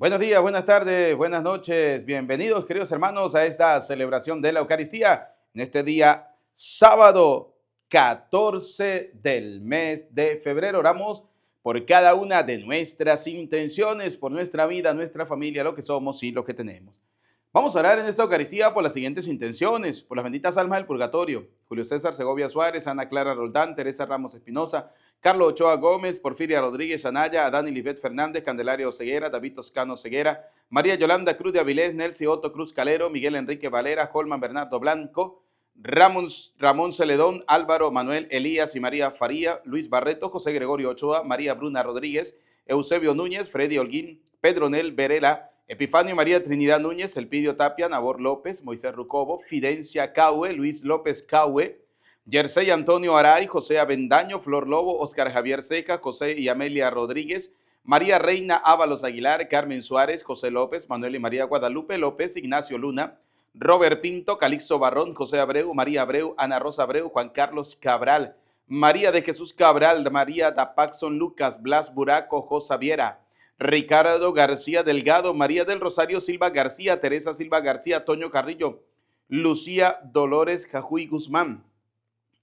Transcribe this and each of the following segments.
Buenos días, buenas tardes, buenas noches. Bienvenidos, queridos hermanos, a esta celebración de la Eucaristía en este día sábado 14 del mes de febrero. Oramos por cada una de nuestras intenciones, por nuestra vida, nuestra familia, lo que somos y lo que tenemos. Vamos a orar en esta Eucaristía por las siguientes intenciones: por las benditas almas del purgatorio: Julio César Segovia Suárez, Ana Clara Roldán, Teresa Ramos Espinosa, Carlos Ochoa Gómez, Porfiria Rodríguez Anaya, Adán Lisbeth Fernández, Candelario Ceguera, David Toscano Ceguera, María Yolanda Cruz de Avilés, Nelcy Otto Cruz Calero, Miguel Enrique Valera, Holman Bernardo Blanco, Ramón Celedón, Álvaro Manuel Elías y María Faría, Luis Barreto, José Gregorio Ochoa, María Bruna Rodríguez, Eusebio Núñez, Freddy Holguín, Pedro Nel Verela, Epifanio María Trinidad Núñez, Elpidio Tapia, Nabor López, Moisés Rucobo, Fidencia Caue, Luis López Caue, Jersey Antonio Aray, José Avendaño, Flor Lobo, Oscar Javier Seca, José y Amelia Rodríguez, María Reina Ábalos Aguilar, Carmen Suárez, José López, Manuel y María Guadalupe López, Ignacio Luna, Robert Pinto, Calixto Barrón, José Abreu, María Abreu, Ana Rosa Abreu, Juan Carlos Cabral, María de Jesús Cabral, María Dapaxon Lucas, Blas Buraco, Josa Viera, Ricardo García Delgado, María del Rosario Silva García, Teresa Silva García, Toño Carrillo, Lucía Dolores Jajuy Guzmán,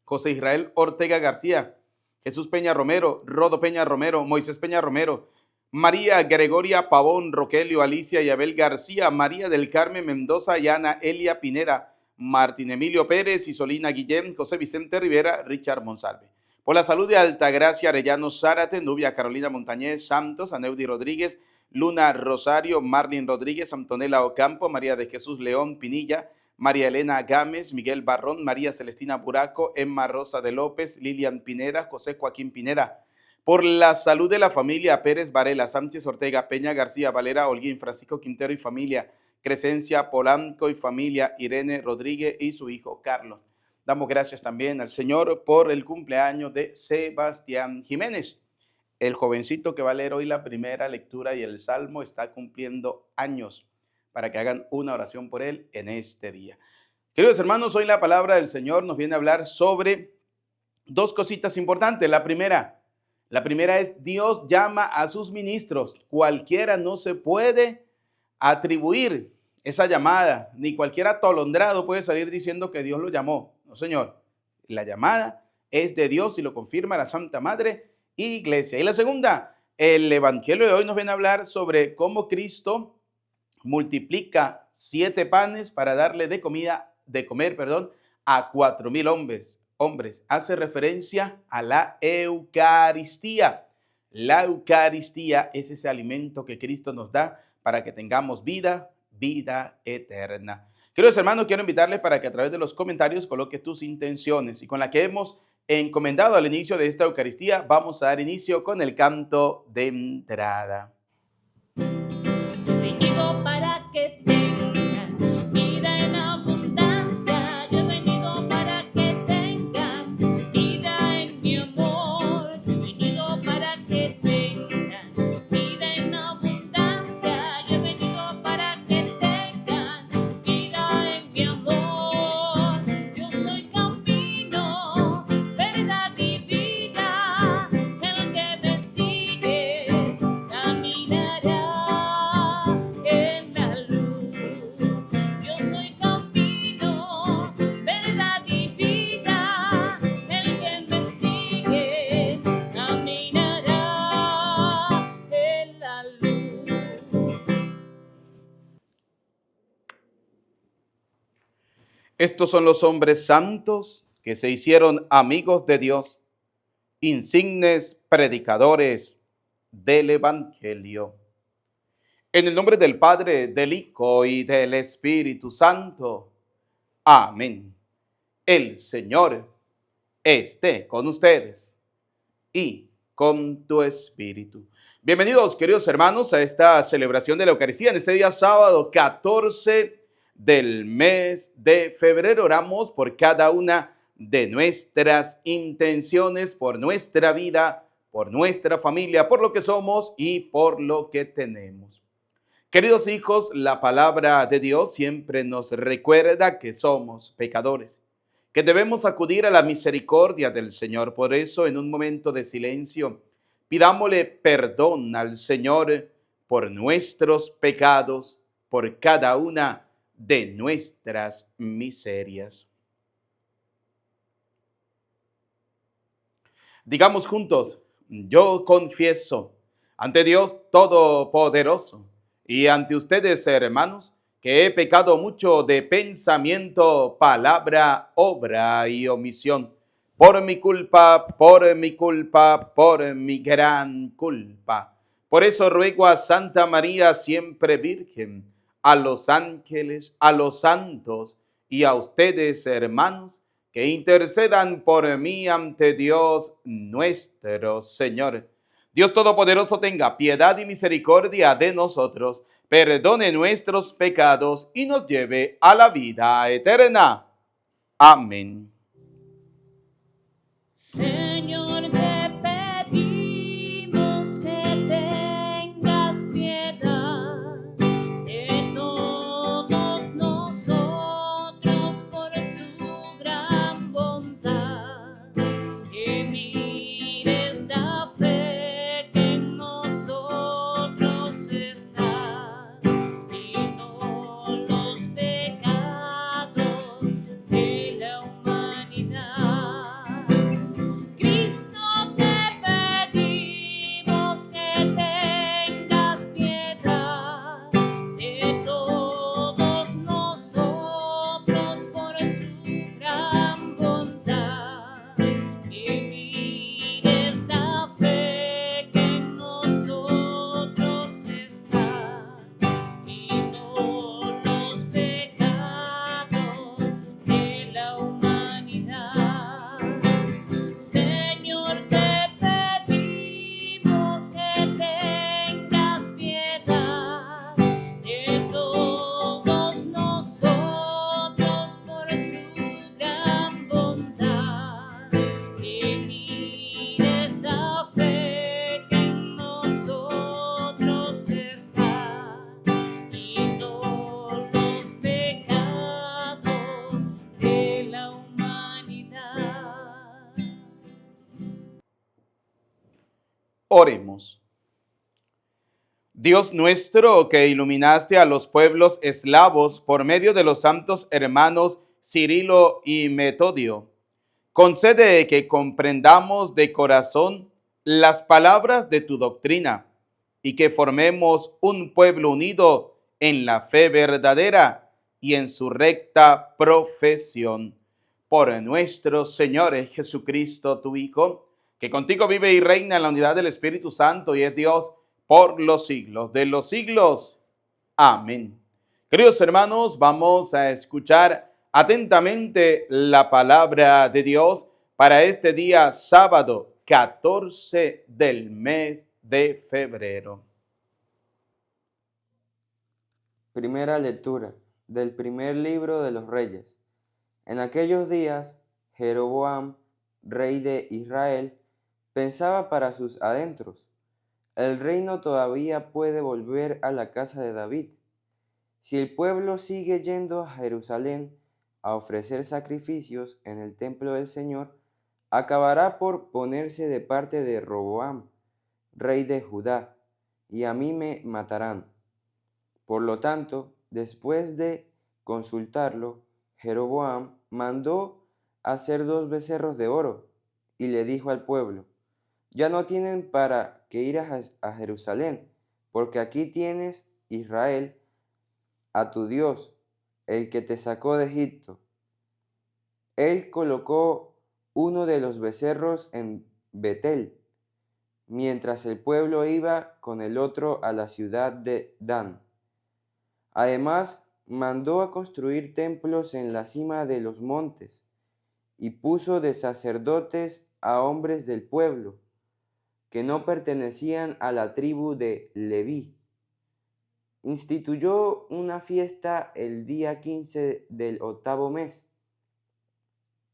José Israel Ortega García, Jesús Peña Romero, Rodo Peña Romero, Moisés Peña Romero, María Gregoria Pavón, Rogelio Alicia y Abel García, María del Carmen Mendoza y Ana Elia Pineda, Martín Emilio Pérez y Solina Guillén, José Vicente Rivera, Richard Monsalve. Por la salud de Altagracia Arellano Zárate, Nubia Carolina Montañez Santos, Aneudi Rodríguez, Luna Rosario, Marlin Rodríguez, Antonella Ocampo, María de Jesús León Pinilla, María Elena Gámez, Miguel Barrón, María Celestina Buraco, Emma Rosa de López, Lilian Pineda, José Joaquín Pineda. Por la salud de la familia Pérez Varela, Sánchez Ortega, Peña García, Valera Holguín, Francisco Quintero y familia, Crescencia Polanco y familia, Irene Rodríguez y su hijo Carlos. Damos gracias también al Señor por el cumpleaños de Sebastián Jiménez. El jovencito que va a leer hoy la primera lectura y el salmo está cumpliendo años, para que hagan una oración por él en este día. Queridos hermanos, hoy la palabra del Señor nos viene a hablar sobre dos cositas importantes. La primera es: Dios llama a sus ministros. Cualquiera no se puede atribuir esa llamada, ni cualquier atolondrado puede salir diciendo que Dios lo llamó. No, señor. La llamada es de Dios y lo confirma la Santa Madre Iglesia. Y la segunda, el Evangelio de hoy nos viene a hablar sobre cómo Cristo multiplica 7 panes para darle de comer a 4,000 hombres. Hace referencia a la Eucaristía. La Eucaristía es ese alimento que Cristo nos da para que tengamos vida eterna. Queridos hermanos, quiero invitarles para que a través de los comentarios coloque tus intenciones, y con la que hemos encomendado al inicio de esta Eucaristía, vamos a dar inicio con el canto de entrada. Venido para que tengan vida en abundancia. Yo he venido para que tengan vida en mi amor. Yo he venido para que tengan vida en abundancia. Yo he venido para que tengan vida en mi amor. Yo soy camino, verdad y vida. El que me sigue caminará en la luz. Yo soy camino, verdad y vida. El que me sigue caminará en la luz. Estos son los hombres santos que se hicieron amigos de Dios, insignes predicadores del Evangelio. En el nombre del Padre, del Hijo y del Espíritu Santo. Amén. El Señor esté con ustedes y con tu espíritu. Bienvenidos, queridos hermanos, a esta celebración de la Eucaristía en este día sábado 14 del mes de febrero. Oramos por cada una de nuestras intenciones, por nuestra vida, por nuestra familia, por lo que somos y por lo que tenemos. Queridos hijos, la palabra de Dios siempre nos recuerda que somos pecadores, que debemos acudir a la misericordia del Señor. Por eso, en un momento de silencio, pidámosle perdón al Señor por nuestros pecados, por cada una de nuestras miserias. Digamos juntos, yo confieso ante Dios Todopoderoso y ante ustedes, hermanos, que he pecado mucho de pensamiento, palabra, obra y omisión. Por mi culpa, por mi culpa, por mi gran culpa. Por eso ruego a Santa María, siempre Virgen, a los ángeles, a los santos y a ustedes, hermanos, que intercedan por mí ante Dios nuestro Señor. Dios Todopoderoso tenga piedad y misericordia de nosotros, perdone nuestros pecados y nos lleve a la vida eterna. Amén. Señor, te pedimos que tengas piedad de todos nosotros por su gran bondad, que mires la fe que en nosotros está y no los pecados de la humanidad. Cristo, te pedimos que tengas piedad de todos nosotros por su gran bondad, que mires la fe que en nosotros está y no los pecados de la humanidad. Señor, te pedimos que tengas piedad de todos nosotros por su gran bondad, que mires la fe que en nosotros está y no los pecados de la humanidad. Oremos. Dios nuestro, que iluminaste a los pueblos eslavos por medio de los santos hermanos Cirilo y Metodio, concede que comprendamos de corazón las palabras de tu doctrina y que formemos un pueblo unido en la fe verdadera y en su recta profesión. Por nuestro Señor Jesucristo, tu Hijo, que contigo vive y reina en la unidad del Espíritu Santo y es Dios por los siglos de los siglos. Amén. Queridos hermanos, vamos a escuchar atentamente la palabra de Dios para este día sábado 14 del mes de febrero. Primera lectura del primer libro de los Reyes. En aquellos días, Jeroboam, rey de Israel, pensaba para sus adentros: el reino todavía puede volver a la casa de David. Si el pueblo sigue yendo a Jerusalén a ofrecer sacrificios en el templo del Señor, acabará por ponerse de parte de Roboam, rey de Judá, y a mí me matarán. Por lo tanto, después de consultarlo, Jeroboam mandó hacer 2 becerros de oro y le dijo al pueblo: ya no tienen para qué ir a Jerusalén, porque aquí tienes, Israel, a tu Dios, el que te sacó de Egipto. Él colocó uno de los becerros en Betel, mientras el pueblo iba con el otro a la ciudad de Dan. Además, mandó a construir templos en la cima de los montes y puso de sacerdotes a hombres del pueblo que no pertenecían a la tribu de Leví. Instituyó una fiesta el día 15 del 8º mes,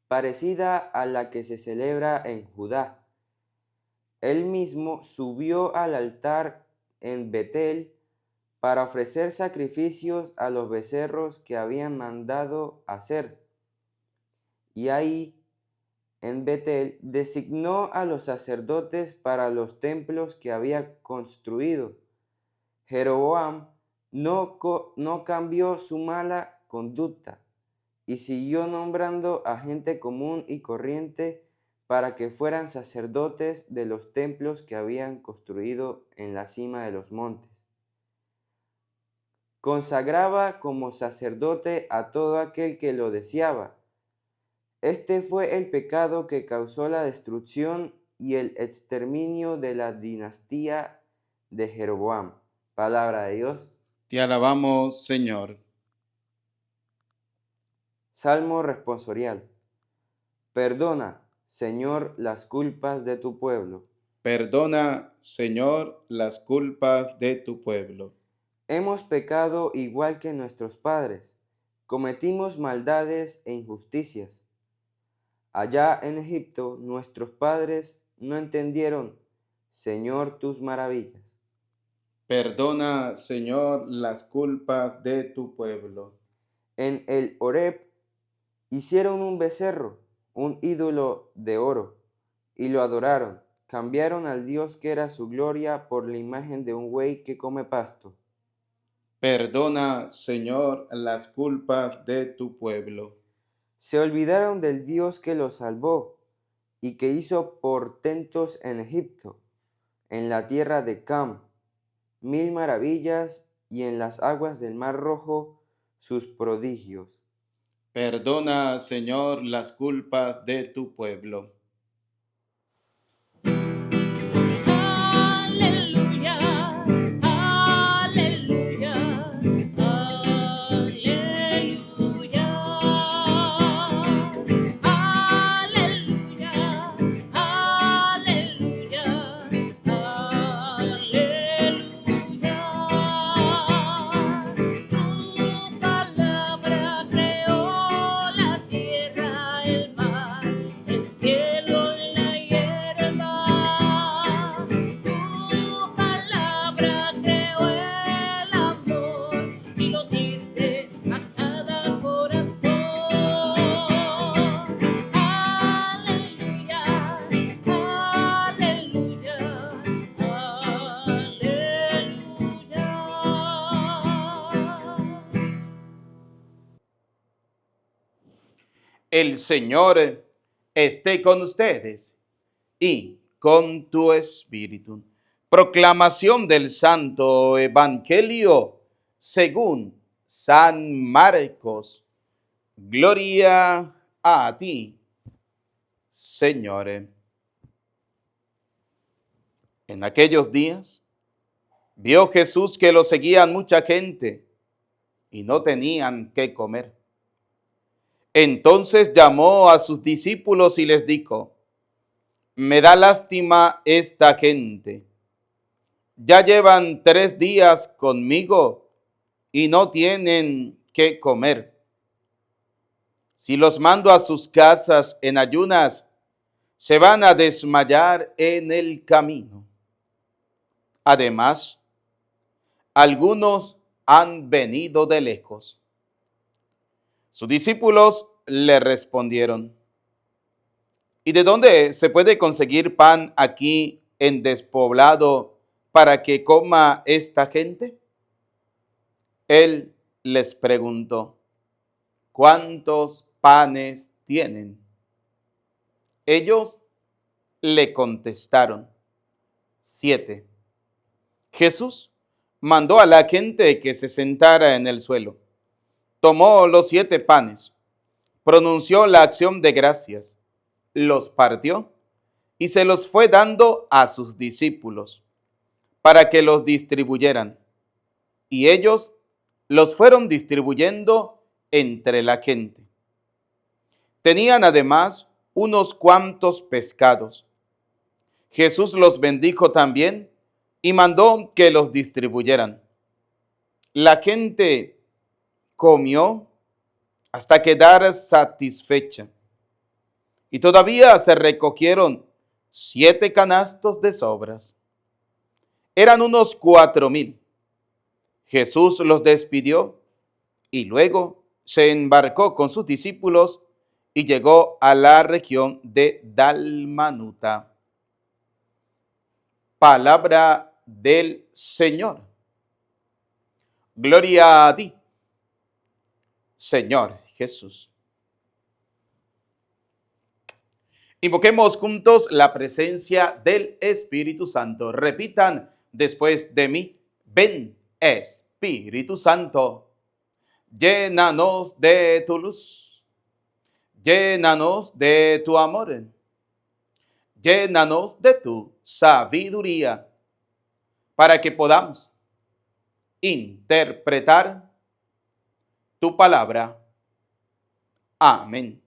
parecida a la que se celebra en Judá. Él mismo subió al altar en Betel para ofrecer sacrificios a los becerros que habían mandado hacer. Y ahí, en Betel, designó a los sacerdotes para los templos que había construido. Jeroboam no cambió su mala conducta y siguió nombrando a gente común y corriente para que fueran sacerdotes de los templos que habían construido en la cima de los montes. Consagraba como sacerdote a todo aquel que lo deseaba. Este fue el pecado que causó la destrucción y el exterminio de la dinastía de Jeroboam. Palabra de Dios. Te alabamos, Señor. Salmo responsorial. Perdona, Señor, las culpas de tu pueblo. Perdona, Señor, las culpas de tu pueblo. Hemos pecado igual que nuestros padres. Cometimos maldades e injusticias. Allá en Egipto nuestros padres no entendieron, Señor, tus maravillas. Perdona, Señor, las culpas de tu pueblo. En el Horeb hicieron un becerro, un ídolo de oro, y lo adoraron. Cambiaron al Dios que era su gloria por la imagen de un buey que come pasto. Perdona, Señor, las culpas de tu pueblo. Se olvidaron del Dios que los salvó y que hizo portentos en Egipto, en la tierra de Cam, 1000 maravillas, y en las aguas del Mar Rojo sus prodigios. Perdona, Señor, las culpas de tu pueblo. Aleluya, aleluya, aleluya, aleluya, aleluya, aleluya. Tu palabra creó la tierra, el mar, el cielo, la hierba. Tu palabra creó el amor y lo diste a cada corazón. Aleluya, aleluya, aleluya. El Señor esté con ustedes y con tu espíritu. Proclamación del Santo Evangelio según San Marcos. Gloria a ti, Señor. En aquellos días vio Jesús que lo seguían mucha gente y no tenían qué comer. Entonces llamó a sus discípulos y les dijo: me da lástima esta gente. Ya llevan 3 días conmigo y no tienen qué comer. Si los mando a sus casas en ayunas, se van a desmayar en el camino. Además, algunos han venido de lejos. Sus discípulos le respondieron: ¿y de dónde se puede conseguir pan aquí en despoblado para que coma esta gente? Él les preguntó: ¿cuántos panes tienen? Ellos le contestaron: 7. Jesús mandó a la gente que se sentara en el suelo. Tomó los 7 panes, pronunció la acción de gracias, los partió y se los fue dando a sus discípulos para que los distribuyeran. Y ellos los fueron distribuyendo entre la gente. Tenían además unos cuantos pescados. Jesús los bendijo también y mandó que los distribuyeran. La gente comió hasta quedar satisfecha. Y todavía se recogieron 7 canastos de sobras. Eran unos 4000. Jesús los despidió y luego se embarcó con sus discípulos y llegó a la región de Dalmanuta. Palabra del Señor. Gloria a ti, Señor Jesús. Invoquemos juntos la presencia del Espíritu Santo. Repitan después de mí: ven, Espíritu Santo, llénanos de tu luz, llénanos de tu amor, llénanos de tu sabiduría, para que podamos interpretar tu palabra. Amén.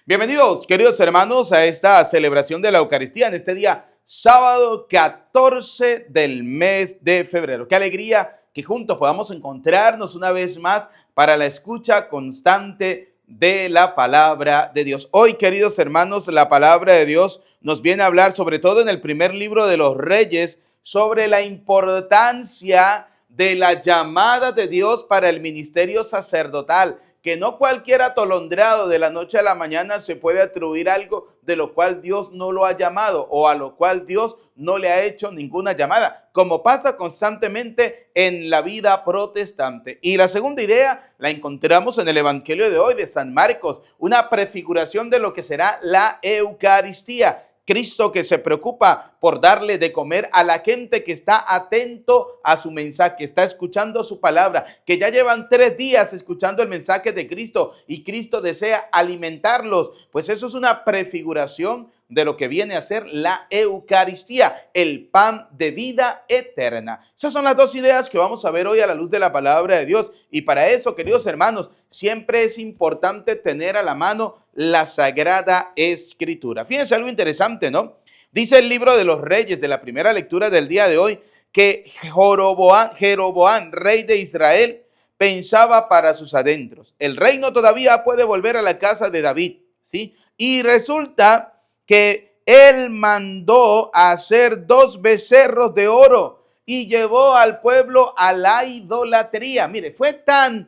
Bienvenidos, queridos hermanos, a esta celebración de la Eucaristía en este día sábado 14 del mes de febrero. Qué alegría que juntos podamos encontrarnos una vez más para la escucha constante de la palabra de Dios. Hoy, queridos hermanos, la palabra de Dios nos viene a hablar, sobre todo en el primer libro de los Reyes, sobre la importancia de la llamada de Dios para el ministerio sacerdotal, que no cualquier atolondrado de la noche a la mañana se puede atribuir algo de lo cual Dios no lo ha llamado o a lo cual Dios no le ha hecho ninguna llamada, como pasa constantemente en la vida protestante. Y la segunda idea la encontramos en el Evangelio de hoy de San Marcos, una prefiguración de lo que será la Eucaristía. Cristo que se preocupa por darle de comer a la gente que está atento a su mensaje, que está escuchando su palabra, que ya llevan 3 días escuchando el mensaje de Cristo y Cristo desea alimentarlos. Pues eso es una prefiguración de lo que viene a ser la Eucaristía, el pan de vida eterna. Esas son las 2 ideas que vamos a ver hoy a la luz de la palabra de Dios. Y para eso, queridos hermanos, siempre es importante tener a la mano la Sagrada Escritura. Fíjense algo interesante, ¿no? Dice el libro de los Reyes de la primera lectura del día de hoy que Jeroboam, rey de Israel, pensaba para sus adentros: el reino todavía puede volver a la casa de David, ¿sí? Y resulta que él mandó a hacer 2 becerros de oro y llevó al pueblo a la idolatría. Mire, fue tan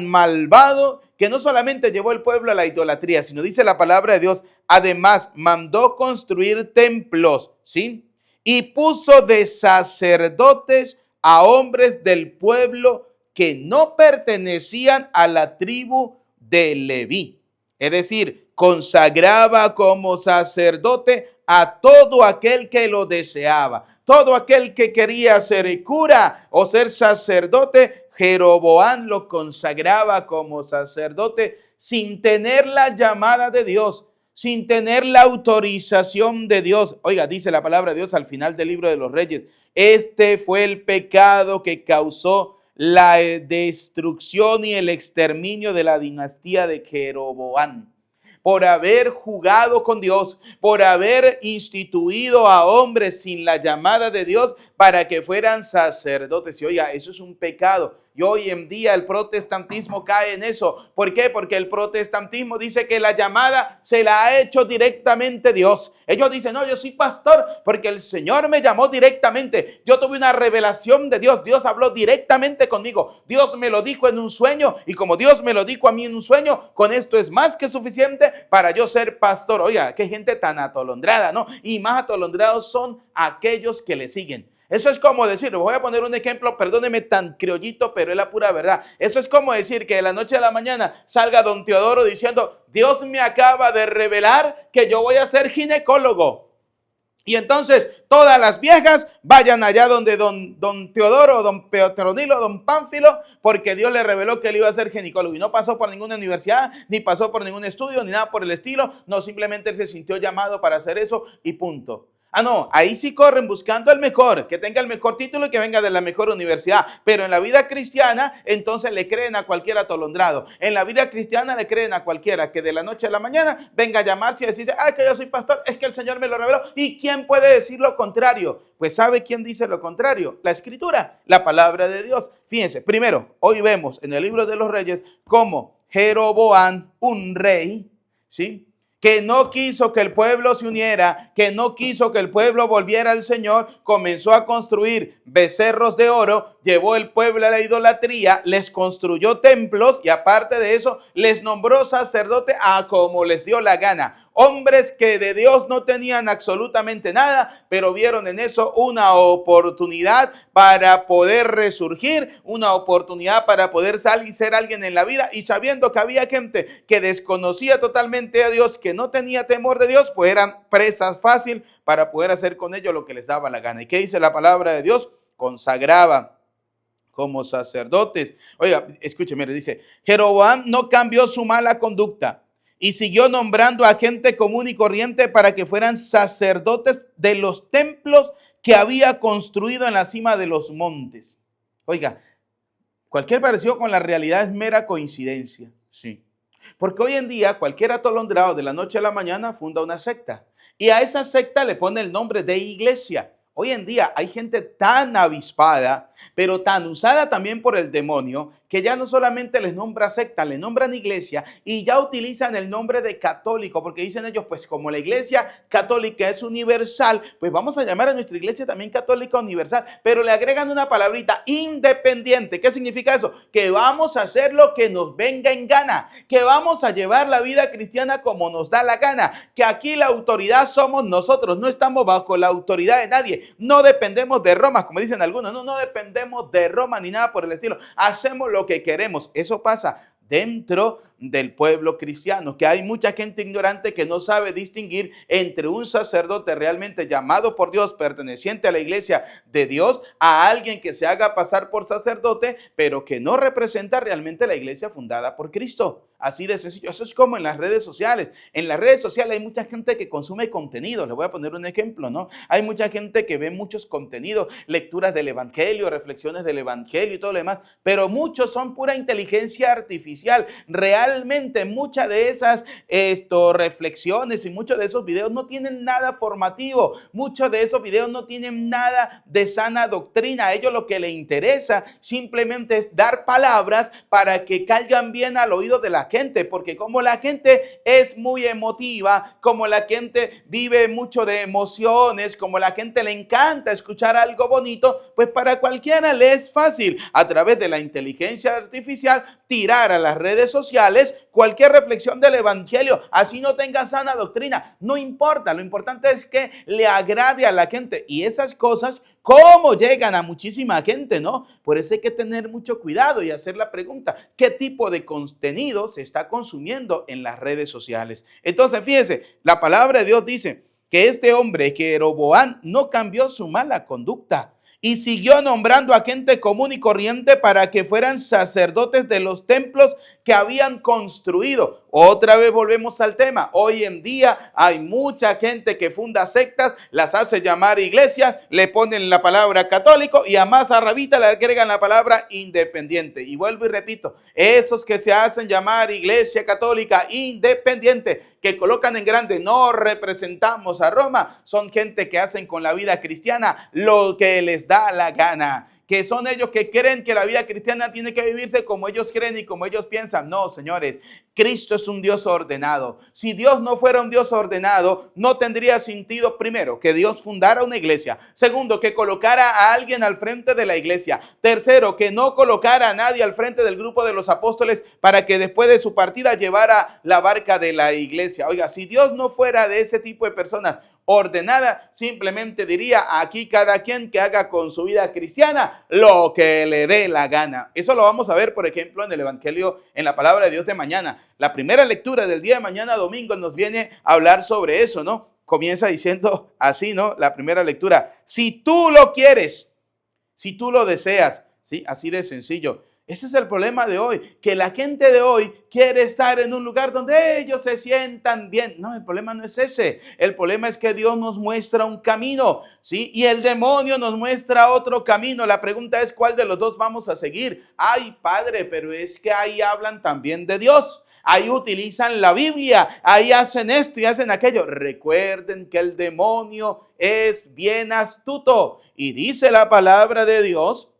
malvado que no solamente llevó el pueblo a la idolatría, sino, dice la palabra de Dios, además mandó construir templos, ¿sí? Y puso de sacerdotes a hombres del pueblo que no pertenecían a la tribu de Leví. Es decir, consagraba como sacerdote a todo aquel que lo deseaba. Todo aquel que quería ser cura o ser sacerdote, Jeroboam lo consagraba como sacerdote sin tener la llamada de Dios, sin tener la autorización de Dios. Oiga, dice la palabra de Dios al final del libro de los Reyes: este fue el pecado que causó la destrucción y el exterminio de la dinastía de Jeroboam. Por haber jugado con Dios, por haber instituido a hombres sin la llamada de Dios para que fueran sacerdotes. Y oiga, eso es un pecado. Y hoy en día el protestantismo cae en eso. ¿Por qué? Porque el protestantismo dice que la llamada se la ha hecho directamente Dios. Ellos dicen: no, yo soy pastor porque el Señor me llamó directamente. Yo tuve una revelación de Dios. Dios habló directamente conmigo. Dios me lo dijo en un sueño. Y como Dios me lo dijo a mí en un sueño, con esto es más que suficiente para yo ser pastor. Oiga, qué gente tan atolondrada, ¿no? Y más atolondrados son aquellos que le siguen. Eso es como decir, voy a poner un ejemplo, perdóneme tan criollito, pero es la pura verdad. Eso es como decir que de la noche a la mañana salga don Teodoro diciendo: Dios me acaba de revelar que yo voy a ser ginecólogo. Y entonces todas las viejas vayan allá donde don Teodoro, don Petronilo, don Pánfilo, porque Dios le reveló que él iba a ser ginecólogo. Y no pasó por ninguna universidad, ni pasó por ningún estudio, ni nada por el estilo. No, simplemente él se sintió llamado para hacer eso y punto. Ah, no, ahí sí corren buscando el mejor, que tenga el mejor título y que venga de la mejor universidad. Pero en la vida cristiana, entonces le creen a cualquier atolondrado. En la vida cristiana le creen a cualquiera que de la noche a la mañana venga a llamarse y decirse: ah, que yo soy pastor, es que el Señor me lo reveló. ¿Y quién puede decir lo contrario? Pues ¿sabe quién dice lo contrario? La Escritura, la palabra de Dios. Fíjense, primero, hoy vemos en el libro de los Reyes cómo Jeroboam, un rey, ¿sí?, que no quiso que el pueblo se uniera, que no quiso que el pueblo volviera al Señor, comenzó a construir becerros de oro, llevó el pueblo a la idolatría, les construyó templos y aparte de eso les nombró sacerdote a como les dio la gana. hombres que de Dios no tenían absolutamente nada, pero vieron en eso una oportunidad para poder resurgir, una oportunidad para poder salir y ser alguien en la vida, y sabiendo que había gente que desconocía totalmente a Dios, que no tenía temor de Dios, pues eran presas fácil para poder hacer con ellos lo que les daba la gana. ¿Y qué dice la palabra de Dios? Consagraba como sacerdotes. Oiga, escúcheme, dice, Jeroboam no cambió su mala conducta y siguió nombrando a gente común y corriente para que fueran sacerdotes de los templos que había construido en la cima de los montes. Oiga, cualquier parecido con la realidad es mera coincidencia, sí. Porque hoy en día cualquier atolondrado de la noche a la mañana funda una secta y a esa secta le pone el nombre de iglesia. Hoy en día hay gente tan avispada, pero tan usada también por el demonio, que ya no solamente les nombra secta, le nombran iglesia y ya utilizan el nombre de católico, porque dicen ellos, pues como la iglesia católica es universal, pues vamos a llamar a nuestra iglesia también católica universal, pero le agregan una palabrita, independiente. ¿Qué significa eso? Que vamos a hacer lo que nos venga en gana, que vamos a llevar la vida cristiana como nos da la gana, que aquí la autoridad somos nosotros, no estamos bajo la autoridad de nadie, no dependemos de Roma, como dicen algunos, no dependemos de Roma ni nada por el estilo, hacemos lo que queremos. Eso pasa dentro del pueblo cristiano, que hay mucha gente ignorante que no sabe distinguir entre un sacerdote realmente llamado por Dios, perteneciente a la iglesia de Dios, a alguien que se haga pasar por sacerdote, pero que no representa realmente la iglesia fundada por Cristo. Así de sencillo. Eso es como en las redes sociales. En las redes sociales hay mucha gente que consume contenido. Les voy a poner un ejemplo, ¿no? Hay mucha gente que ve muchos contenidos, lecturas del evangelio, reflexiones del evangelio y todo lo demás, pero muchos son pura inteligencia artificial. Realmente muchas de esas reflexiones y muchos de esos videos no tienen nada formativo. Muchos de esos videos no tienen nada de sana doctrina. A ellos lo que les interesa simplemente es dar palabras para que caigan bien al oído de la gente, porque como la gente es muy emotiva, como la gente vive mucho de emociones, como la gente le encanta escuchar algo bonito, pues para cualquiera le es fácil a través de la inteligencia artificial tirar a las redes sociales cualquier reflexión del evangelio, así no tenga sana doctrina, no importa, lo importante es que le agrade a la gente, y esas cosas cómo llegan a muchísima gente, ¿no? Por eso hay que tener mucho cuidado y hacer la pregunta, ¿qué tipo de contenido se está consumiendo en las redes sociales? Entonces, fíjense, la palabra de Dios dice que este hombre, Jeroboam, no cambió su mala conducta y siguió nombrando a gente común y corriente para que fueran sacerdotes de los templos que habían construido. Otra vez volvemos al tema. Hoy en día hay mucha gente que funda sectas, las hace llamar iglesias, le ponen la palabra católico y a más arribita le agregan la palabra independiente. Y vuelvo y repito, esos que se hacen llamar iglesia católica independiente, que colocan en grande, no representamos a Roma, son gente que hacen con la vida cristiana lo que les da la gana. Que son ellos que creen que la vida cristiana tiene que vivirse como ellos creen y como ellos piensan. No, señores, Cristo es un Dios ordenado. Si Dios no fuera un Dios ordenado, no tendría sentido, primero, que Dios fundara una iglesia. Segundo, que colocara a alguien al frente de la iglesia. Tercero, que no colocara a nadie al frente del grupo de los apóstoles para que después de su partida llevara la barca de la iglesia. Oiga, si Dios no fuera de ese tipo de personas, ordenada, simplemente diría aquí cada quien que haga con su vida cristiana lo que le dé la gana. Eso lo vamos a ver, por ejemplo, en el evangelio, en la palabra de Dios de mañana. La primera lectura del día de mañana, domingo, nos viene a hablar sobre eso, ¿no? Comienza diciendo así, ¿no? La primera lectura. Si tú lo quieres, si tú lo deseas, ¿sí? Así de sencillo. Ese es el problema de hoy, que la gente de hoy quiere estar en un lugar donde ellos se sientan bien. No, el problema no es ese. El problema es que Dios nos muestra un camino, ¿sí? Y el demonio nos muestra otro camino. La pregunta es, ¿cuál de los dos vamos a seguir? Ay, padre, pero es que ahí hablan también de Dios. Ahí utilizan la Biblia, ahí hacen esto y hacen aquello. Recuerden que el demonio es bien astuto. Y dice la palabra de Dios,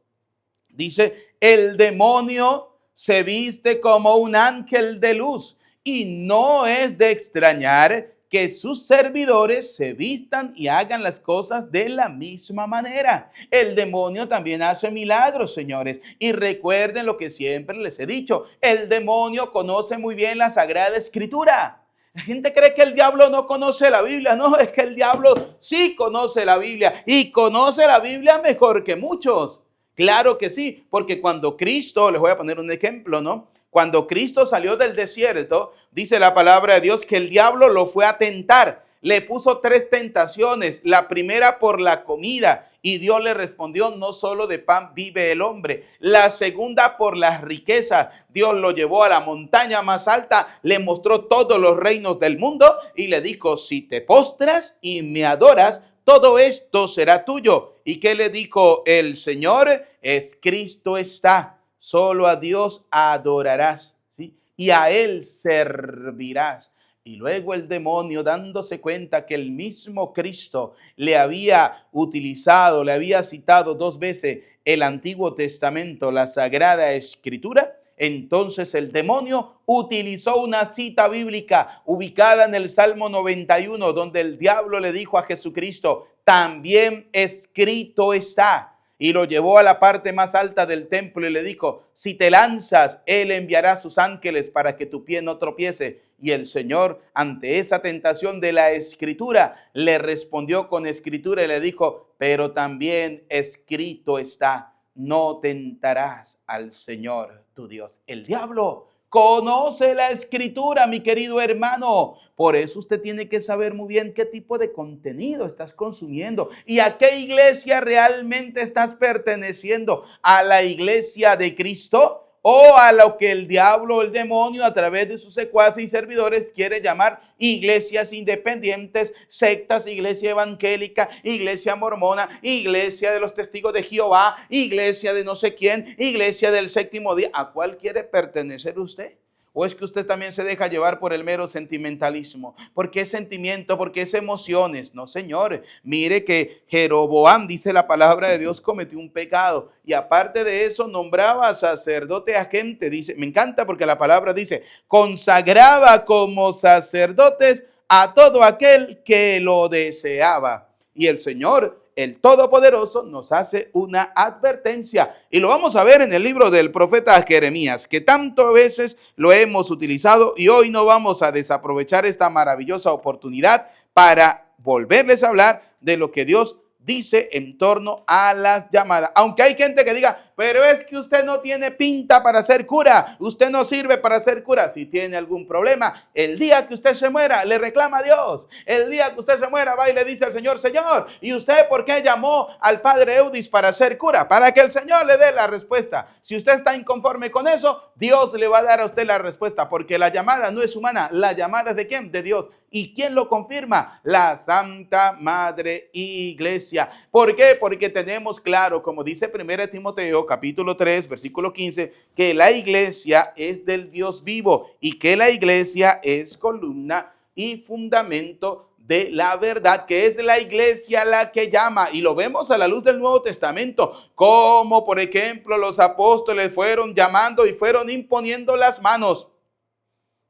dice, el demonio se viste como un ángel de luz y no es de extrañar que sus servidores se vistan y hagan las cosas de la misma manera. El demonio también hace milagros, señores. Y recuerden lo que siempre les he dicho. El demonio conoce muy bien la Sagrada Escritura. La gente cree que el diablo no conoce la Biblia. No, es que el diablo sí conoce la Biblia y conoce la Biblia mejor que muchos. Claro que sí, porque cuando Cristo, les voy a poner un ejemplo, ¿no? Cuando Cristo salió del desierto, dice la palabra de Dios que el diablo lo fue a tentar. Le puso 3 tentaciones. La primera por la comida. Y Dios le respondió, no solo de pan vive el hombre. La segunda por las riquezas. Dios lo llevó a la montaña más alta, le mostró todos los reinos del mundo y le dijo, si te postras y me adoras, todo esto será tuyo. ¿Y qué le dijo el Señor? Escrito está, solo a Dios adorarás, ¿sí? Y a Él servirás. Y luego el demonio, dándose cuenta que el mismo Cristo le había utilizado, le había citado 2 veces el Antiguo Testamento, la Sagrada Escritura, entonces el demonio utilizó una cita bíblica ubicada en el Salmo 91, donde el diablo le dijo a Jesucristo, también escrito está. Y lo llevó a la parte más alta del templo y le dijo, si te lanzas, Él enviará a sus ángeles para que tu pie no tropiece. Y el Señor, ante esa tentación de la Escritura, le respondió con Escritura y le dijo, pero también escrito está, no tentarás al Señor tu Dios. El diablo conoce la Escritura, mi querido hermano. Por eso usted tiene que saber muy bien qué tipo de contenido estás consumiendo y a qué iglesia realmente estás perteneciendo. ¿A la iglesia de Cristo o a lo que el diablo o el demonio a través de sus secuaces y servidores quiere llamar iglesias independientes, sectas, iglesia evangélica, iglesia mormona, iglesia de los testigos de Jehová, iglesia de no sé quién, iglesia del séptimo día? ¿A cuál quiere pertenecer usted? ¿O es que usted también se deja llevar por el mero sentimentalismo? ¿Por qué sentimiento? ¿Por qué es emociones? No, señor. Mire que Jeroboam, dice la palabra de Dios, cometió un pecado. Y aparte de eso, nombraba a sacerdote a gente. Dice, me encanta porque la palabra dice, consagraba como sacerdotes a todo aquel que lo deseaba. Y el Señor, el Todopoderoso, nos hace una advertencia. Y lo vamos a ver en el libro del profeta Jeremías, que tantas veces lo hemos utilizado y hoy no vamos a desaprovechar esta maravillosa oportunidad para volverles a hablar de lo que Dios dice en torno a las llamadas. Aunque hay gente que diga, pero es que usted no tiene pinta para ser cura, usted no sirve para ser cura. Si tiene algún problema, el día que usted se muera, le reclama a Dios. El día que usted se muera, va y le dice al Señor, Señor, ¿y usted por qué llamó al padre Eudis para ser cura? Para que el Señor le dé la respuesta. Si usted está inconforme con eso, Dios le va a dar a usted la respuesta, porque la llamada no es humana, la llamada es ¿de quién? De Dios. ¿Y quién lo confirma? La Santa Madre Iglesia. ¿Por qué? Porque tenemos claro, como dice 1 Timoteo capítulo 3, versículo 15, que la iglesia es del Dios vivo y que la iglesia es columna y fundamento de la verdad, que es la iglesia la que llama. Y lo vemos a la luz del Nuevo Testamento, como por ejemplo los apóstoles fueron llamando y fueron imponiendo las manos.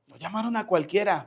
No llamaron a cualquiera.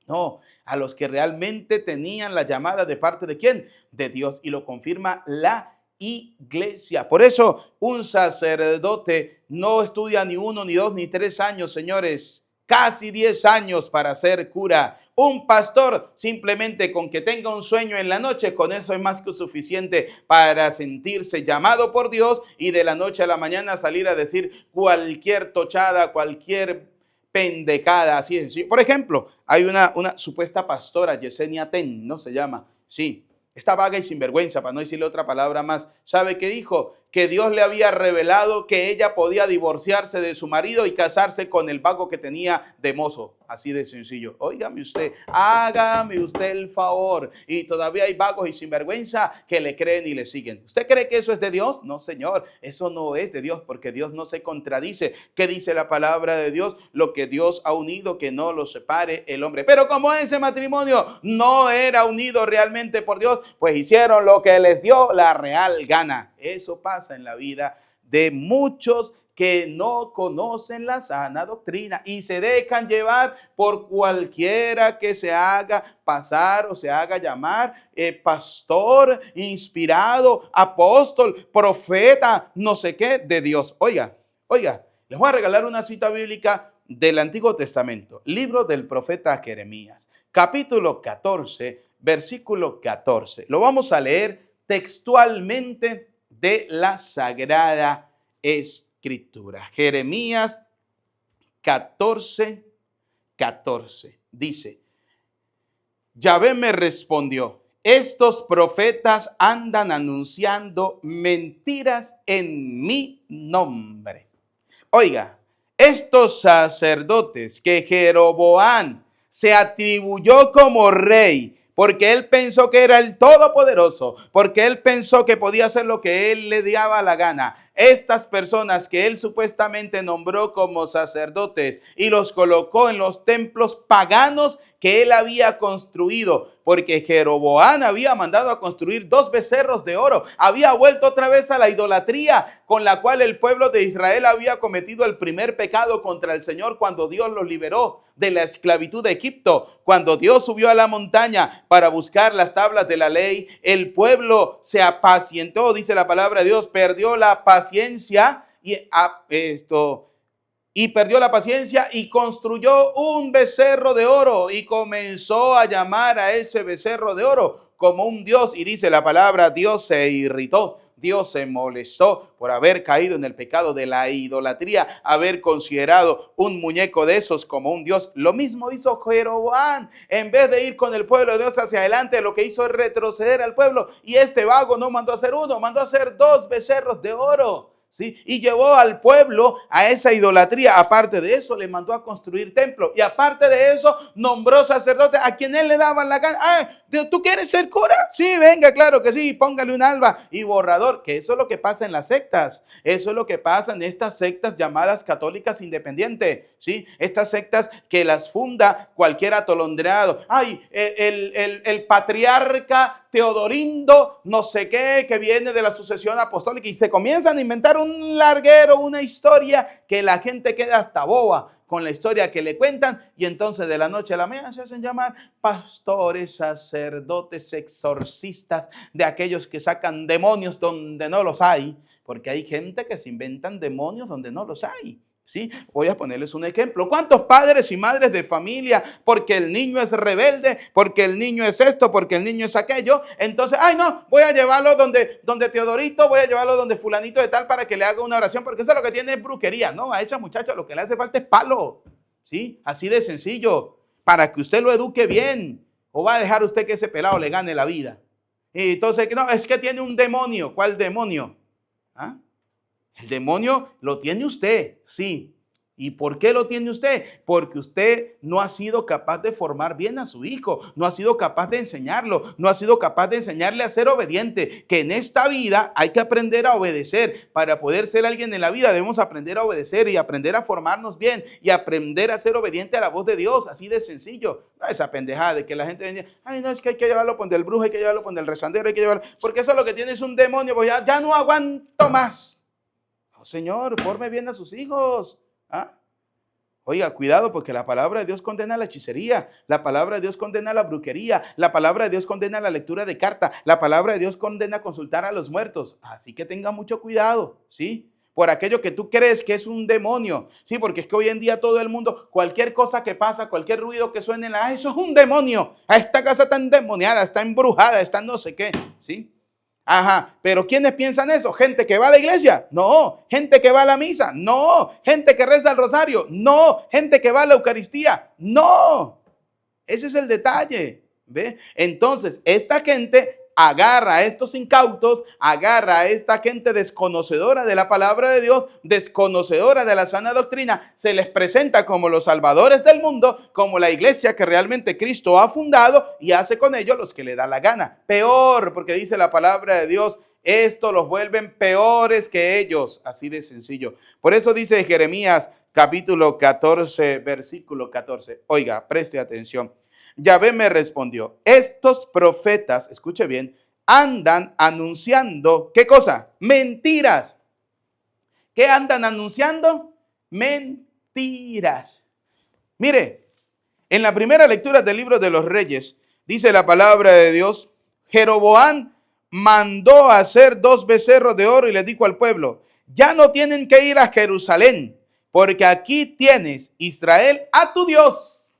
No, a los que realmente tenían la llamada de parte de ¿quién? De Dios, y lo confirma la iglesia. Por eso un sacerdote no estudia ni 1, ni 2, ni 3 años, señores, casi 10 años para ser cura. Un pastor simplemente con que tenga un sueño en la noche, con eso es más que suficiente para sentirse llamado por Dios y de la noche a la mañana salir a decir cualquier tochada, cualquier pendejada, así es. ¿Sí? Por ejemplo, hay una supuesta pastora, Yesenia Ten, ¿no? Se llama, sí. Esta vaga y sinvergüenza, para no decirle otra palabra más. ¿Sabe qué dijo? Que Dios le había revelado que ella podía divorciarse de su marido y casarse con el vago que tenía de mozo. Así de sencillo. Óigame usted, hágame usted el favor. Y todavía hay vagos y sinvergüenza que le creen y le siguen. ¿Usted cree que eso es de Dios? No, señor. Eso no es de Dios porque Dios no se contradice. ¿Qué dice la palabra de Dios? Lo que Dios ha unido, que no lo separe el hombre. Pero como ese matrimonio no era unido realmente por Dios, pues hicieron lo que les dio la real gana. Eso pasa en la vida de muchos que no conocen la sana doctrina y se dejan llevar por cualquiera que se haga pasar o se haga llamar pastor, inspirado, apóstol, profeta, no sé qué, de Dios. Oiga, les voy a regalar una cita bíblica del Antiguo Testamento, libro del profeta Jeremías, capítulo 14, versículo 14. Lo vamos a leer textualmente de la Sagrada Escritura. Jeremías 14, 14. Dice, Yahvé me respondió, estos profetas andan anunciando mentiras en mi nombre. Oiga, estos sacerdotes que Jeroboam se atribuyó como rey, porque él pensó que era el Todopoderoso, porque él pensó que podía hacer lo que él le daba la gana. Estas personas que él supuestamente nombró como sacerdotes y los colocó en los templos paganos que él había construido, porque Jeroboam había mandado a construir 2 becerros de oro, había vuelto otra vez a la idolatría con la cual el pueblo de Israel había cometido el primer pecado contra el Señor cuando Dios los liberó de la esclavitud de Egipto. Cuando Dios subió a la montaña para buscar las tablas de la ley, el pueblo se apacientó, dice la palabra de Dios, perdió la paciencia y perdió la paciencia y construyó un becerro de oro y comenzó a llamar a ese becerro de oro como un dios. Y dice la palabra, Dios se irritó, Dios se molestó por haber caído en el pecado de la idolatría, haber considerado un muñeco de esos como un dios. Lo mismo hizo Jeroboam. En vez de ir con el pueblo de Dios hacia adelante, lo que hizo es retroceder al pueblo. Y este vago no mandó a hacer uno, mandó a hacer 2 becerros de oro. ¿Sí? Y llevó al pueblo a esa idolatría. Aparte de eso, le mandó a construir templo. Y aparte de eso, nombró sacerdotes a quien él le daba la gana. Ah, ¿tú quieres ser cura? Sí, venga, claro que sí. Póngale un alba y borrador. Que eso es lo que pasa en las sectas. Eso es lo que pasa en estas sectas llamadas católicas independientes. ¿Sí? Estas sectas que las funda cualquier atolondrado. Ay, el patriarca Teodorindo, no sé qué, que viene de la sucesión apostólica, y se comienzan a inventar un larguero, una historia que la gente queda hasta boba con la historia que le cuentan, y entonces de la noche a la mañana se hacen llamar pastores, sacerdotes, exorcistas, de aquellos que sacan demonios donde no los hay, porque hay gente que se inventan demonios donde no los hay. ¿Sí? Voy a ponerles un ejemplo. ¿Cuántos padres y madres de familia, porque el niño es rebelde, porque el niño es esto, porque el niño es aquello, entonces, ay no, voy a llevarlo donde Teodorito, voy a llevarlo donde fulanito de tal para que le haga una oración, porque eso es lo que tiene es brujería? No, a ese muchacho lo que le hace falta es palo, ¿sí? Así de sencillo, para que usted lo eduque bien, o va a dejar usted que ese pelado le gane la vida. Y entonces, no, es que tiene un demonio. ¿Cuál demonio? ¿Ah? El demonio lo tiene usted, sí. ¿Y por qué lo tiene usted? Porque usted no ha sido capaz de formar bien a su hijo, no ha sido capaz de enseñarlo, no ha sido capaz de enseñarle a ser obediente, que en esta vida hay que aprender a obedecer. Para poder ser alguien en la vida debemos aprender a obedecer y aprender a formarnos bien y aprender a ser obediente a la voz de Dios, así de sencillo. Esa pendejada de que la gente venía, ay no, es que hay que llevarlo por el brujo, hay que llevarlo por el rezandero, hay que llevarlo, porque eso lo que tiene es un demonio, pues ya no aguanto más. Señor, forme bien a sus hijos. ¿Ah? Oiga, cuidado, porque la palabra de Dios condena la hechicería, la palabra de Dios condena la brujería, la palabra de Dios condena la lectura de carta, la palabra de Dios condena consultar a los muertos. Así que tenga mucho cuidado, ¿sí? Por aquello que tú crees que es un demonio, ¿sí? Porque es que hoy en día todo el mundo, cualquier cosa que pasa, cualquier ruido que suene, eso es un demonio. Esta casa está endemoniada, está embrujada, está no sé qué, ¿sí? Ajá, pero ¿quiénes piensan eso? ¿Gente que va a la iglesia? No. ¿Gente que va a la misa? No. ¿Gente que reza el rosario? No. ¿Gente que va a la Eucaristía? No. Ese es el detalle, ¿ve? Entonces, esta gente agarra a estos incautos, agarra a esta gente desconocedora de la palabra de Dios, desconocedora de la sana doctrina, se les presenta como los salvadores del mundo, como la iglesia que realmente Cristo ha fundado, y hace con ellos los que le da la gana. Peor, porque dice la palabra de Dios, esto los vuelven peores que ellos, así de sencillo. Por eso dice Jeremías capítulo 14, versículo 14. Oiga, preste atención. Yahvé me respondió, estos profetas, escuche bien, andan anunciando, ¿qué cosa? Mentiras. ¿Qué andan anunciando? Mentiras. Mire, en la primera lectura del libro de los Reyes, dice la palabra de Dios, Jeroboam mandó a hacer 2 becerros de oro y les dijo al pueblo, ya no tienen que ir a Jerusalén, porque aquí tienes, Israel, a tu Dios.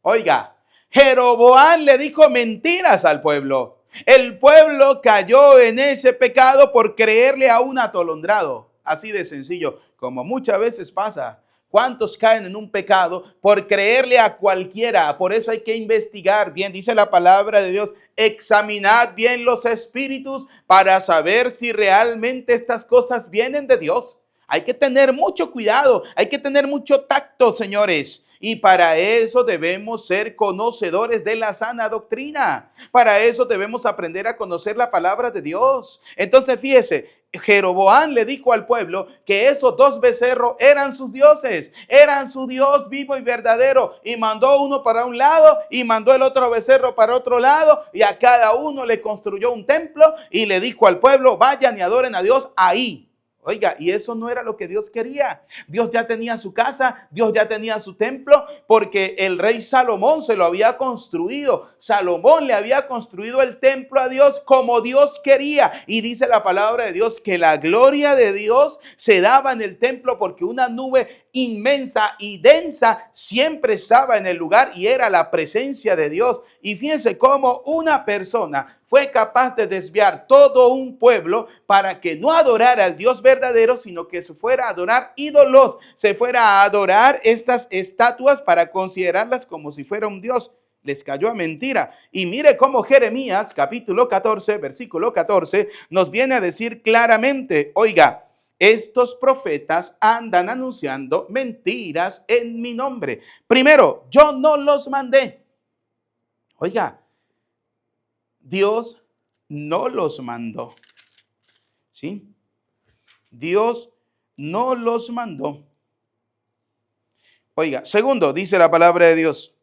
Oiga, Jeroboam le dijo mentiras al pueblo. El pueblo cayó en ese pecado por creerle a un atolondrado. Así de sencillo, como muchas veces pasa. ¿Cuántos caen en un pecado por creerle a cualquiera? Por eso hay que investigar bien. Dice la palabra de Dios, examinad bien los espíritus para saber si realmente estas cosas vienen de Dios. Hay que tener mucho cuidado, hay que tener mucho tacto, señores. Y para eso debemos ser conocedores de la sana doctrina. Para eso debemos aprender a conocer la palabra de Dios. Entonces, fíjese, Jeroboam le dijo al pueblo que esos dos becerros eran sus dioses, eran su Dios vivo y verdadero, y mandó uno para un lado y mandó el otro becerro para otro lado, y a cada uno le construyó un templo y le dijo al pueblo, vayan y adoren a Dios ahí. Oiga, y eso no era lo que Dios quería. Dios ya tenía su casa, Dios ya tenía su templo, porque el rey Salomón se lo había construido. Salomón le había construido el templo a Dios como Dios quería. Y dice la palabra de Dios que la gloria de Dios se daba en el templo porque una nube inmensa y densa siempre estaba en el lugar y era la presencia de Dios. Y fíjense cómo una persona fue capaz de desviar todo un pueblo para que no adorara al Dios verdadero, sino que se fuera a adorar ídolos, se fuera a adorar estas estatuas para considerarlas como si fuera un Dios. Les cayó a mentira. Y mire cómo Jeremías, capítulo 14, versículo 14, nos viene a decir claramente, oiga, estos profetas andan anunciando mentiras en mi nombre. Primero, yo no los mandé. Oiga, Dios no los mandó. ¿Sí? Dios no los mandó. Oiga, segundo, dice la palabra de Dios,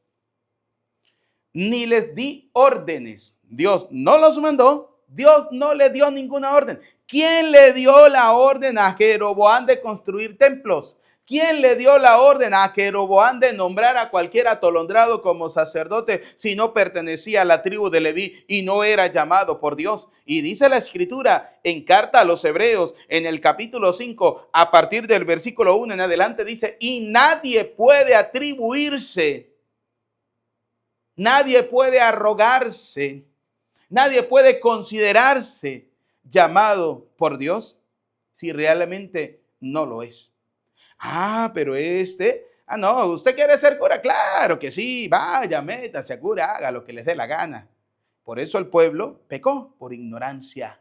ni les di órdenes. Dios no los mandó. Dios no le dio ninguna orden. ¿Quién le dio la orden a Jeroboam de construir templos? ¿Quién le dio la orden a Jeroboam de nombrar a cualquier atolondrado como sacerdote si no pertenecía a la tribu de Leví y no era llamado por Dios? Y dice la escritura en carta a los Hebreos, en el capítulo 5, a partir del versículo 1 en adelante, dice, y nadie puede atribuirse, nadie puede arrogarse, nadie puede considerarse llamado por Dios si realmente no lo es. Pero no, ¿usted quiere ser cura? Claro que sí, vaya, métase a cura, haga lo que les dé la gana. Por eso el pueblo pecó por ignorancia.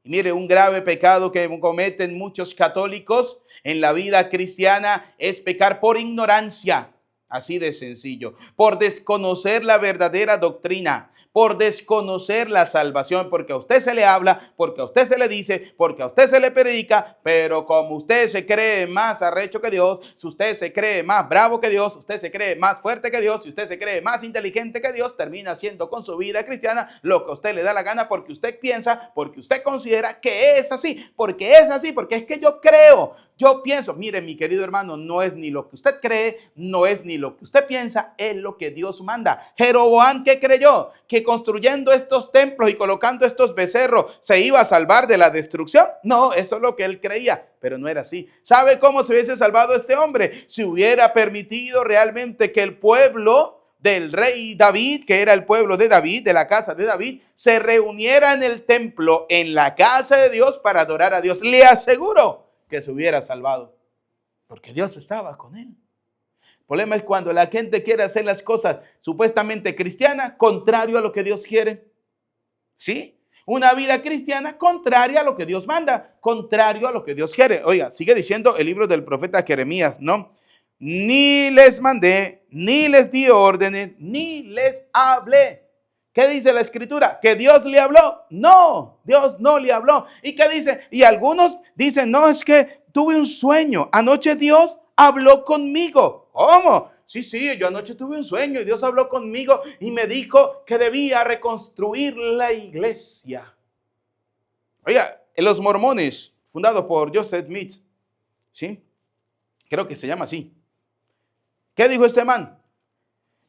Y mire, un grave pecado que cometen muchos católicos en la vida cristiana es pecar por ignorancia. Así de sencillo, por desconocer la verdadera doctrina, por desconocer la salvación, porque a usted se le habla, porque a usted se le dice, porque a usted se le predica, pero como usted se cree más arrecho que Dios, si usted se cree más bravo que Dios, usted se cree más fuerte que Dios, si usted se cree más inteligente que Dios, termina haciendo con su vida cristiana lo que a usted le da la gana, porque usted piensa, porque usted considera que es así, porque es que yo creo. Yo pienso, mire mi querido hermano, no es ni lo que usted cree, no es ni lo que usted piensa, es lo que Dios manda. Jeroboam, ¿qué creyó? Que construyendo estos templos y colocando estos becerros se iba a salvar de la destrucción. No, eso es lo que él creía, pero no era así. ¿Sabe cómo se hubiese salvado este hombre? Si hubiera permitido realmente que el pueblo del rey David, que era el pueblo de David, de la casa de David, se reuniera en el templo, en la casa de Dios para adorar a Dios. Le aseguro que se hubiera salvado, porque Dios estaba con él. El problema es cuando la gente quiere hacer las cosas supuestamente cristianas, contrario a lo que Dios quiere. ¿Sí? Una vida cristiana contraria a lo que Dios manda, contrario a lo que Dios quiere. Oiga, sigue diciendo el libro del profeta Jeremías, ¿no? Ni les mandé, ni les di órdenes, ni les hablé. ¿Qué dice la escritura? ¿Que Dios le habló? No, Dios no le habló. ¿Y qué dice? Y algunos dicen, no, es que tuve un sueño. Anoche Dios habló conmigo. ¿Cómo? Sí, yo anoche tuve un sueño y Dios habló conmigo y me dijo que debía reconstruir la iglesia. Oiga, en los mormones, fundados por Joseph Smith, ¿sí? Creo que se llama así. ¿Qué dijo este man?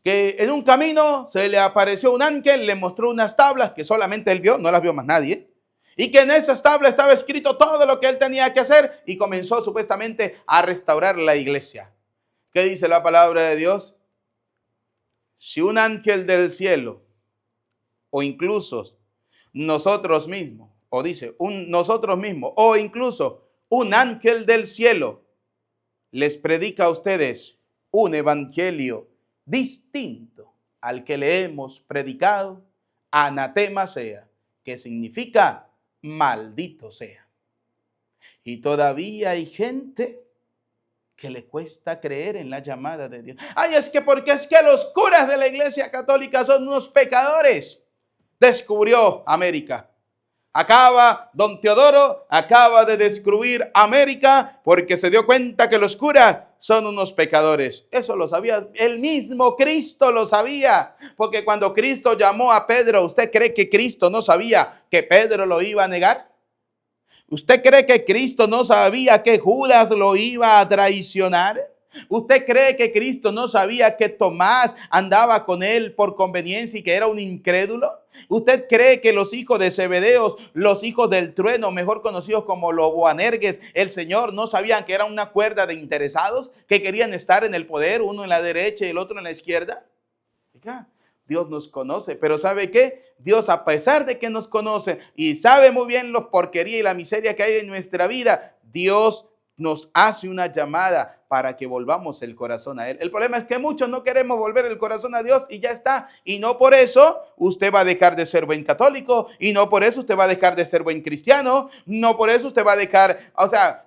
Que en un camino se le apareció un ángel, le mostró unas tablas que solamente él vio, no las vio más nadie. y que en esa tabla estaba escrito todo lo que él tenía que hacer y comenzó supuestamente a restaurar la iglesia. ¿Qué dice la palabra de Dios? Si un ángel del cielo o incluso nosotros mismos, o dice nosotros mismos, o incluso un ángel del cielo les predica a ustedes un evangelio distinto al que le hemos predicado, anatema sea, que significa maldito sea. Y todavía hay gente que le cuesta creer en la llamada de Dios. Ay, es que porque es que los curas de la Iglesia Católica son unos pecadores. Descubrió América. Don Teodoro acaba de destruir América porque se dio cuenta que los curas son unos pecadores. Eso lo sabía, el mismo Cristo lo sabía, porque cuando Cristo llamó a Pedro, ¿usted cree que Cristo no sabía que Pedro lo iba a negar? ¿Usted cree que Cristo no sabía que Judas lo iba a traicionar? ¿Usted cree que Cristo no sabía que Tomás andaba con él por conveniencia y que era un incrédulo? ¿Usted cree que los hijos de Zebedeos, los hijos del trueno, mejor conocidos como los Boanerges, el Señor, no sabían que era una cuerda de interesados que querían estar en el poder, uno en la derecha y el otro en la izquierda? Dios nos conoce, pero ¿sabe qué? Dios, a pesar de que nos conoce y sabe muy bien la porquería y la miseria que hay en nuestra vida, Dios nos hace una llamada para que volvamos el corazón a Él. El problema es que muchos no queremos volver el corazón a Dios y ya está. Y no por eso usted va a dejar de ser buen católico, y no por eso usted va a dejar de ser buen cristiano, no por eso usted va a dejar,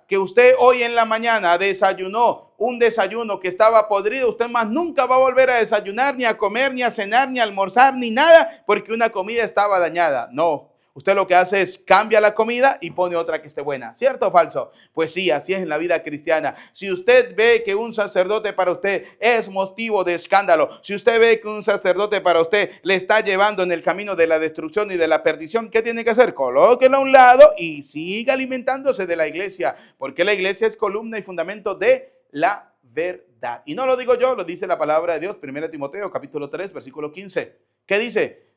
que usted hoy en la mañana desayunó un desayuno que estaba podrido, usted más nunca va a volver a desayunar, ni a comer, ni a cenar, ni a almorzar, ni nada, porque una comida estaba dañada. No. Usted lo que hace es cambia la comida y pone otra que esté buena. ¿Cierto o falso? Pues sí, así es en la vida cristiana. Si usted ve que un sacerdote para usted es motivo de escándalo, si usted ve que un sacerdote para usted le está llevando en el camino de la destrucción y de la perdición, ¿qué tiene que hacer? Colóquelo a un lado y siga alimentándose de la iglesia, porque la iglesia es columna y fundamento de la verdad. Y no lo digo yo, lo dice la palabra de Dios, 1 Timoteo capítulo 3, versículo 15. ¿Qué dice?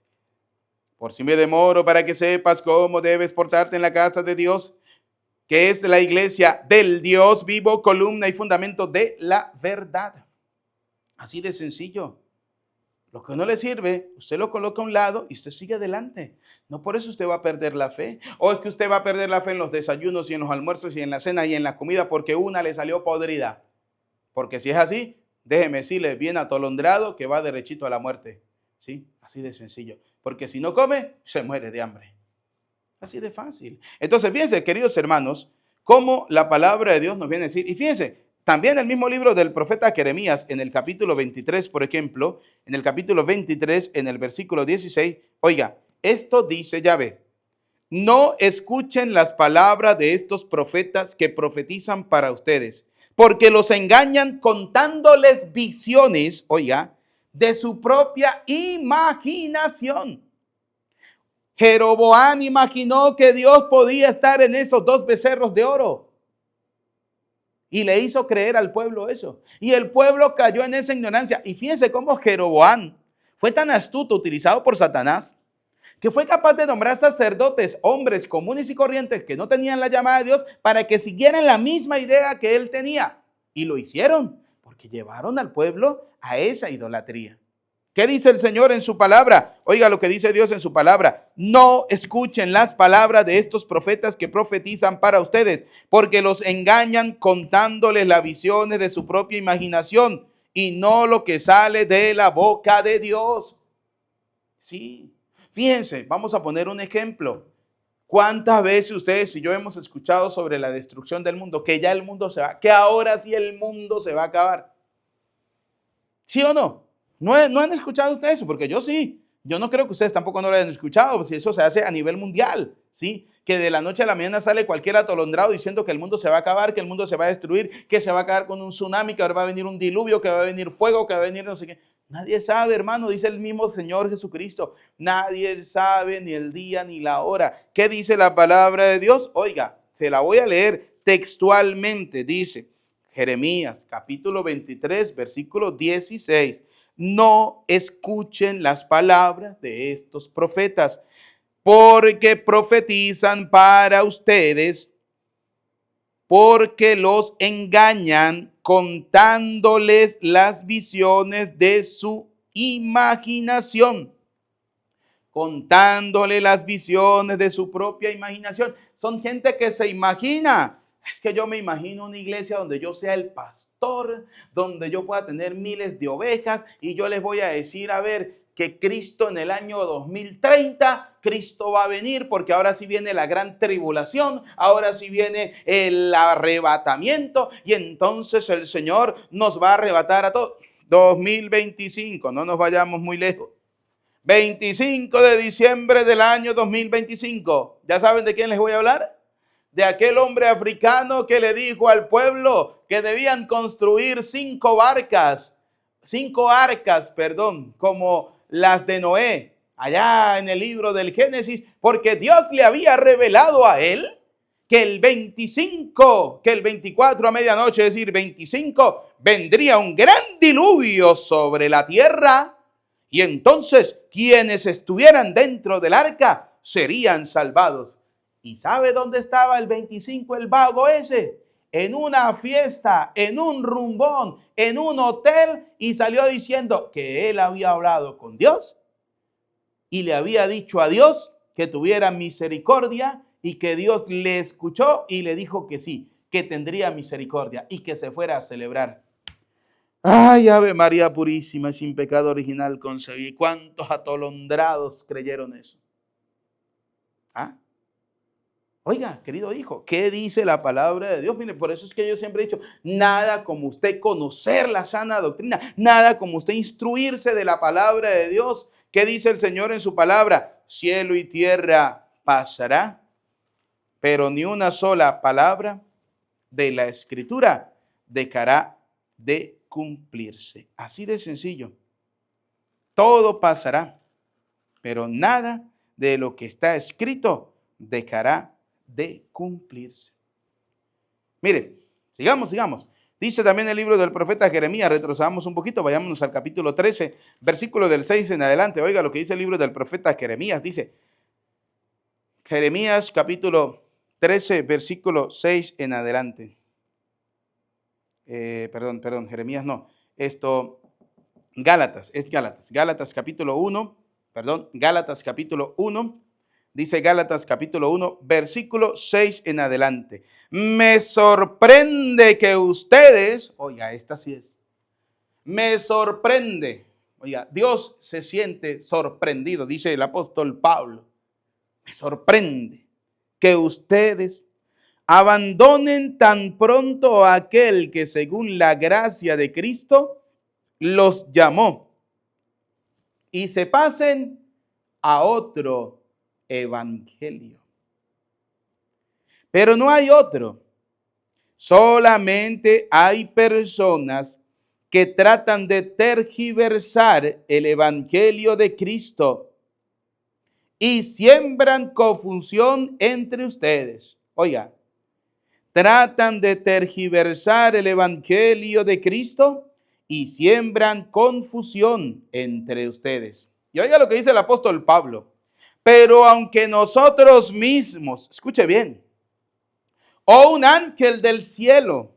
Por si me demoro para que sepas cómo debes portarte en la casa de Dios, que es la iglesia del Dios vivo, columna y fundamento de la verdad. Así de sencillo. Lo que no le sirve, usted lo coloca a un lado y usted sigue adelante. No por eso usted va a perder la fe. O es que usted va a perder la fe en los desayunos y en los almuerzos y en la cena y en la comida porque una le salió podrida. Porque si es así, déjeme decirle, bien atolondrado que va derechito a la muerte. ¿Sí? Así de sencillo. Porque si no come, se muere de hambre. Así de fácil. Entonces, fíjense, queridos hermanos, cómo la palabra de Dios nos viene a decir. Y fíjense, también el mismo libro del profeta Jeremías, en el capítulo 23, por ejemplo, en el capítulo 23, en el versículo 16, oiga, esto dice Yahvé: no escuchen las palabras de estos profetas que profetizan para ustedes, porque los engañan contándoles visiones, oiga, de su propia imaginación. Jeroboam imaginó que Dios podía estar en esos 2 becerros de oro y le hizo creer al pueblo eso. Y el pueblo cayó en esa ignorancia. Y fíjense cómo Jeroboam fue tan astuto, utilizado por Satanás, que fue capaz de nombrar sacerdotes, hombres comunes y corrientes que no tenían la llamada de Dios, para que siguieran la misma idea que él tenía. Y lo hicieron, porque llevaron al pueblo a esa idolatría. ¿Qué dice el Señor en su palabra? Oiga lo que dice Dios en su palabra: no escuchen las palabras de estos profetas que profetizan para ustedes, porque los engañan contándoles las visiones de su propia imaginación y no lo que sale de la boca de Dios. Sí, fíjense, vamos a poner un ejemplo. ¿Cuántas veces ustedes y yo hemos escuchado sobre la destrucción del mundo? Que ya el mundo se va, que ahora sí el mundo se va a acabar. ¿Sí o no? ¿No han escuchado ustedes eso? Porque yo sí. Yo no creo que ustedes tampoco no lo hayan escuchado, si eso se hace a nivel mundial, ¿sí? Que de la noche a la mañana sale cualquier atolondrado diciendo que el mundo se va a acabar, que el mundo se va a destruir, que se va a acabar con un tsunami, que ahora va a venir un diluvio, que va a venir fuego, que va a venir no sé qué. Nadie sabe, hermano, dice el mismo Señor Jesucristo. Nadie sabe ni el día ni la hora. ¿Qué dice la palabra de Dios? Oiga, se la voy a leer textualmente. Dice Jeremías, capítulo 23, versículo 16. No escuchen las palabras de estos profetas. porque profetizan para ustedes, porque los engañan contándoles las visiones de su imaginación. Contándole las visiones de su propia imaginación. Son gente que se imagina. Es que yo me imagino una iglesia donde yo sea el pastor, donde yo pueda tener miles de ovejas y yo les voy a decir, a ver, que Cristo en el año 2030, Cristo va a venir porque ahora sí viene la gran tribulación, ahora sí viene el arrebatamiento y entonces el Señor nos va a arrebatar a todos. 2025, no nos vayamos muy lejos. 25 de diciembre del año 2025. ¿Ya saben de quién les voy a hablar? De aquel hombre africano que le dijo al pueblo que debían construir 5 arcas, como las de Noé, allá en el libro del Génesis, porque Dios le había revelado a él que el 24 a medianoche, es decir, 25, vendría un gran diluvio sobre la tierra y entonces quienes estuvieran dentro del arca serían salvados. ¿Y sabe dónde estaba el 25, el vago ese? En una fiesta, en un rumbón, en un hotel, y salió diciendo que él había hablado con Dios y le había dicho a Dios que tuviera misericordia y que Dios le escuchó y le dijo que sí, que tendría misericordia y que se fuera a celebrar. Ay, Ave María Purísima, sin pecado original concebí. ¿Cuántos atolondrados creyeron eso? ¿Ah? Oiga, querido hijo, ¿qué dice la palabra de Dios? Mire, por eso es que yo siempre he dicho, nada como usted conocer la sana doctrina, nada como usted instruirse de la palabra de Dios. ¿Qué dice el Señor en su palabra? Cielo y tierra pasará, pero ni una sola palabra de la Escritura dejará de cumplirse. Así de sencillo. Todo pasará, pero nada de lo que está escrito dejará de cumplirse. Mire, sigamos. Dice también el libro del profeta Jeremías, retrocedamos un poquito, vayámonos al capítulo 13, versículo del 6 en adelante. Oiga lo que dice el libro del profeta Jeremías. Dice, Jeremías capítulo 13, versículo 6 en adelante. Jeremías no. Gálatas capítulo 1, Gálatas capítulo 1. Dice Gálatas capítulo 1, versículo 6 en adelante. Me sorprende que ustedes, oiga, esta sí es. Me sorprende. Oiga, Dios se siente sorprendido, dice el apóstol Pablo. Me sorprende que ustedes abandonen tan pronto a aquel que según la gracia de Cristo los llamó y se pasen a otro evangelio. Pero no hay otro. Solamente hay personas que tratan de tergiversar el evangelio de Cristo y siembran confusión entre ustedes. Oiga, tratan de tergiversar el evangelio de Cristo y siembran confusión entre ustedes. Y oiga lo que dice el apóstol Pablo. Pero aunque nosotros mismos, escuche bien, o un ángel del cielo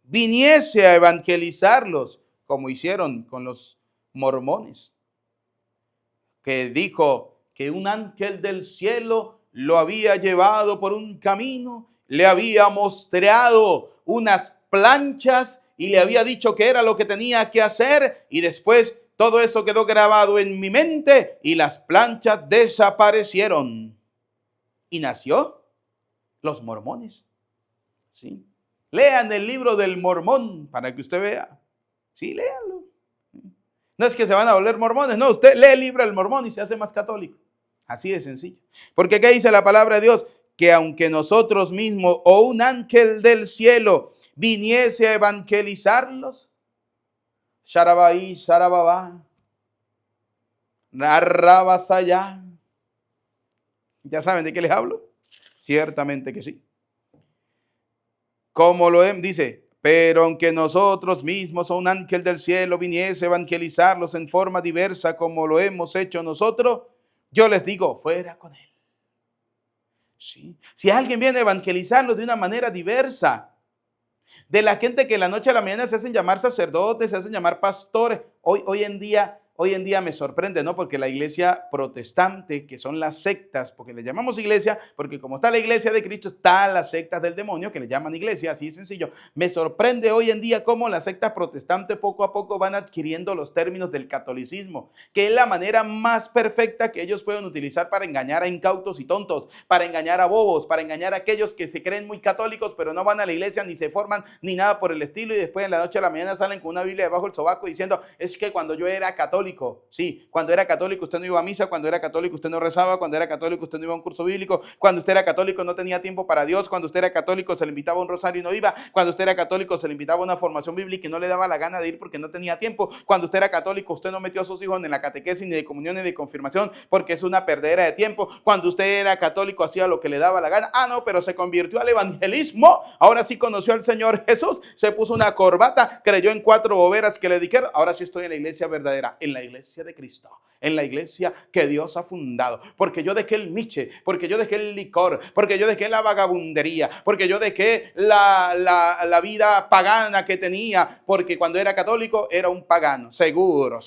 viniese a evangelizarlos, como hicieron con los mormones, que dijo que un ángel del cielo lo había llevado por un camino, le había mostrado unas planchas y le había dicho que era lo que tenía que hacer, y después todo eso quedó grabado en mi mente y las planchas desaparecieron. Y nació los mormones. ¿Sí? Lean el libro del Mormón para que usted vea. Sí, léanlo. No es que se van a volver mormones, no, usted lee el libro del Mormón y se hace más católico. Así de sencillo. Porque ¿qué dice la palabra de Dios? Que aunque nosotros mismos o un ángel del cielo viniese a evangelizarlos, Sharabaí, Sharababá, Narrabasayá. ¿Ya saben de qué les hablo? Ciertamente que sí. Como lo dice, pero aunque nosotros mismos o un ángel del cielo viniese a evangelizarlos en forma diversa como lo hemos hecho nosotros, yo les digo, fuera con él. ¿Sí? Si alguien viene a evangelizarlos de una manera diversa, de la gente que de la noche a la mañana se hacen llamar sacerdotes, se hacen llamar pastores, hoy en día me sorprende, ¿no? Porque la iglesia protestante, que son las sectas, porque le llamamos iglesia, porque como está la iglesia de Cristo, están las sectas del demonio, que le llaman iglesia, así de sencillo. Me sorprende hoy en día cómo las sectas protestantes poco a poco van adquiriendo los términos del catolicismo, que es la manera más perfecta que ellos pueden utilizar para engañar a incautos y tontos, para engañar a bobos, para engañar a aquellos que se creen muy católicos, pero no van a la iglesia, ni se forman, ni nada por el estilo, y después en la noche a la mañana salen con una Biblia debajo del sobaco diciendo, es que cuando yo era católico, sí, cuando era católico usted no iba a misa, cuando era católico usted no rezaba, cuando era católico usted no iba a un curso bíblico, cuando usted era católico no tenía tiempo para Dios, cuando usted era católico se le invitaba a un rosario y no iba, cuando usted era católico se le invitaba a una formación bíblica y no le daba la gana de ir porque no tenía tiempo, cuando usted era católico usted no metió a sus hijos ni en la catequesis, ni de comunión, ni de confirmación, porque es una perdedera de tiempo, cuando usted era católico hacía lo que le daba la gana, no, pero se convirtió al evangelismo, ahora sí conoció al Señor Jesús, se puso una corbata, creyó en 4 boberas que le dijeron, ahora sí estoy en la iglesia verdadera, en la iglesia de Cristo, en la iglesia que Dios ha fundado, porque yo dejé el miche, porque yo dejé el licor, porque yo dejé la vagabundería, porque yo dejé la vida pagana que tenía, porque cuando era católico era un pagano, seguro,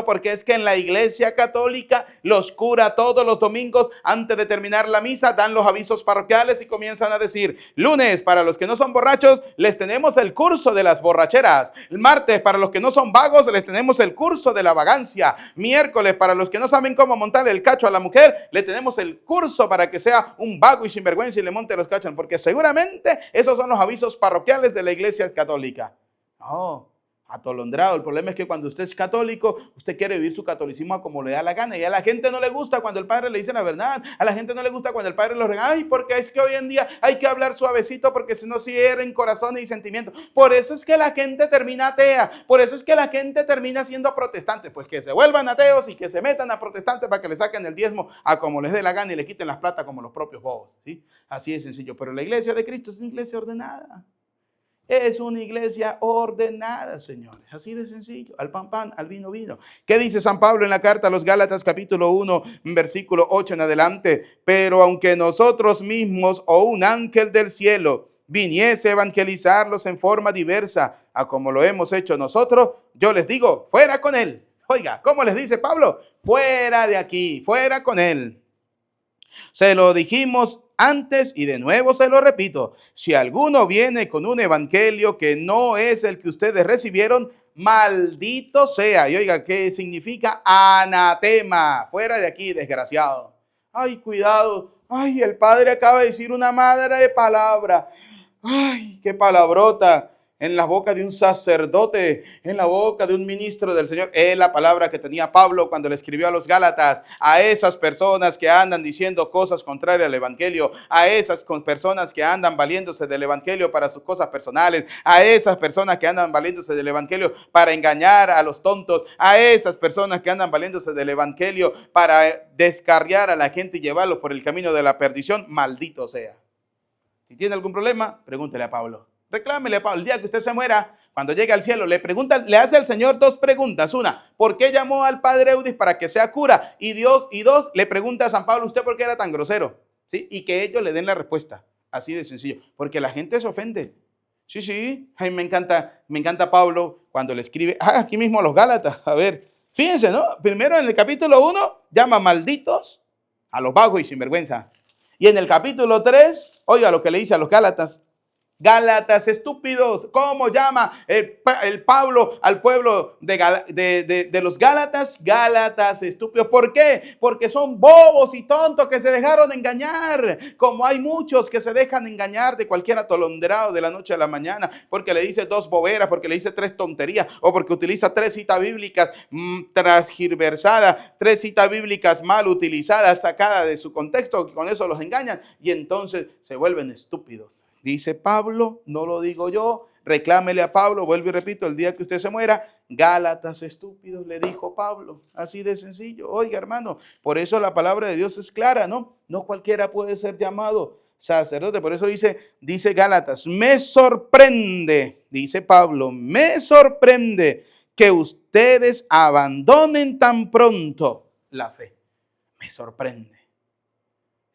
porque es que en la iglesia católica los curas todos los domingos antes de terminar la misa dan los avisos parroquiales y comienzan a decir, lunes para los que no son borrachos les tenemos el curso de las borracheras, el martes para los que no son vagos les tenemos el curso de la vagancia, miércoles para los que no saben cómo montar el cacho a la mujer le tenemos el curso para que sea un vago y sinvergüenza y le monte los cachos, porque seguramente esos son los avisos parroquiales de la iglesia católica. Atolondrado. El problema es que cuando usted es católico, usted quiere vivir su catolicismo como le da la gana y a la gente no le gusta cuando el padre le dice la verdad, a la gente no le gusta cuando el padre lo regaña, ay, porque es que hoy en día hay que hablar suavecito porque si no se hieren corazones y sentimientos. Por eso es que la gente termina atea, por eso es que la gente termina siendo protestante, pues que se vuelvan ateos y que se metan a protestantes para que le saquen el diezmo a como les dé la gana y le quiten las plata como los propios bobos, ¿sí? Así de sencillo, pero la iglesia de Cristo es una iglesia ordenada. Es una iglesia ordenada, señores. Así de sencillo. Al pan, pan, al vino, vino. ¿Qué dice San Pablo en la carta a los Gálatas, capítulo 1, versículo 8 en adelante? Pero aunque nosotros mismos o un ángel del cielo viniese a evangelizarlos en forma diversa, a como lo hemos hecho nosotros, yo les digo, fuera con él. Oiga, ¿cómo les dice Pablo? Fuera de aquí, fuera con él. Se lo dijimos antes y de nuevo se lo repito. Si alguno viene con un evangelio que no es el que ustedes recibieron, maldito sea. Y oiga, ¿qué significa? Anatema. Fuera de aquí, desgraciado. Ay, cuidado. Ay, el padre acaba de decir una madre de palabra. Ay, qué palabrota. En la boca de un sacerdote, en la boca de un ministro del Señor. Es la palabra que tenía Pablo cuando le escribió a los Gálatas, a esas personas que andan diciendo cosas contrarias al evangelio, a esas personas que andan valiéndose del evangelio para sus cosas personales, a esas personas que andan valiéndose del evangelio para engañar a los tontos, a esas personas que andan valiéndose del evangelio para descarriar a la gente y llevarlos por el camino de la perdición. Maldito sea. Si tiene algún problema, pregúntele a Pablo. Reclámele a Pablo. El día que usted se muera, cuando llegue al cielo, le hace al Señor 2 preguntas. Una, ¿por qué llamó al padre Eudis para que sea cura? Y 2, le pregunta a San Pablo, ¿usted por qué era tan grosero? ¿Sí? Y que ellos le den la respuesta. Así de sencillo. Porque la gente se ofende. Sí. Ay, me encanta Pablo cuando le escribe, aquí mismo a los Gálatas. A ver, fíjense, ¿no? Primero en el capítulo 1, llama malditos a los vagos y sinvergüenza. Y en el capítulo 3, oiga lo que le dice a los Gálatas. Gálatas estúpidos. ¿Cómo llama el Pablo al pueblo de los Gálatas? Gálatas estúpidos. ¿Por qué? Porque son bobos y tontos que se dejaron engañar. Como hay muchos que se dejan engañar de cualquier atolondrado de la noche a la mañana. Porque le dice 2 boberas, porque le dice 3 tonterías. O porque utiliza 3 citas bíblicas transgiversadas. 3 citas bíblicas mal utilizadas, sacadas de su contexto. Que con eso los engañan. Y entonces se vuelven estúpidos. Dice Pablo, no lo digo yo, reclámele a Pablo, vuelvo y repito, el día que usted se muera, Gálatas estúpidos, le dijo Pablo, así de sencillo. Oiga, hermano, por eso la palabra de Dios es clara, ¿no? No cualquiera puede ser llamado sacerdote, por eso dice Gálatas, me sorprende, dice Pablo, me sorprende que ustedes abandonen tan pronto la fe. Me sorprende.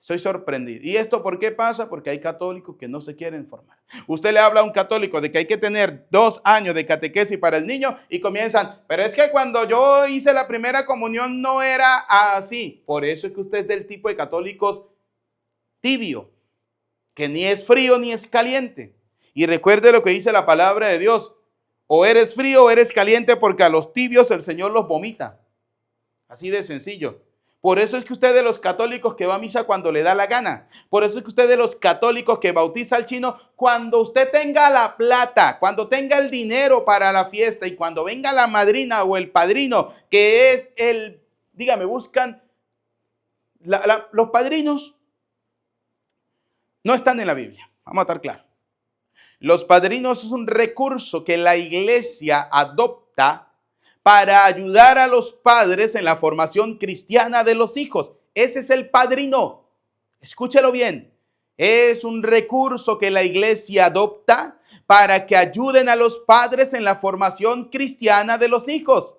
Estoy sorprendido. ¿Y esto por qué pasa? Porque hay católicos que no se quieren formar. Usted le habla a un católico de que hay que tener 2 años de catequesis para el niño y comienzan, pero es que cuando yo hice la primera comunión no era así. Por eso es que usted es del tipo de católicos tibio, que ni es frío ni es caliente. Y recuerde lo que dice la palabra de Dios. O eres frío o eres caliente, porque a los tibios el Señor los vomita. Así de sencillo. Por eso es que usted de los católicos que va a misa cuando le da la gana. Por eso es que usted de los católicos que bautiza al chino cuando usted tenga la plata, cuando tenga el dinero para la fiesta y cuando venga la madrina o el padrino, que es el, dígame, buscan, los padrinos no están en la Biblia. Vamos a estar claros. Los padrinos es un recurso que la iglesia adopta para ayudar a los padres en la formación cristiana de los hijos. Ese es el padrino. Escúchelo bien. Es un recurso que la iglesia adopta para que ayuden a los padres en la formación cristiana de los hijos.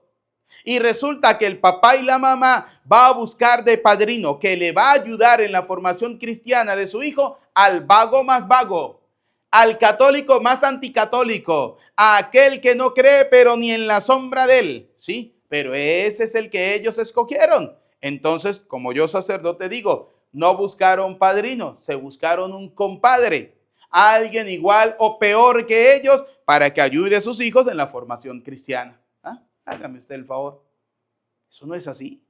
Y resulta que el papá y la mamá va a buscar de padrino que le va a ayudar en la formación cristiana de su hijo al vago más vago, al católico más anticatólico, a aquel que no cree pero ni en la sombra de él, ¿sí? Pero ese es el que ellos escogieron. Entonces, como yo sacerdote digo, no buscaron padrino, se buscaron un compadre, alguien igual o peor que ellos para que ayude a sus hijos en la formación cristiana. ¿Ah? Hágame usted el favor. Eso no es así.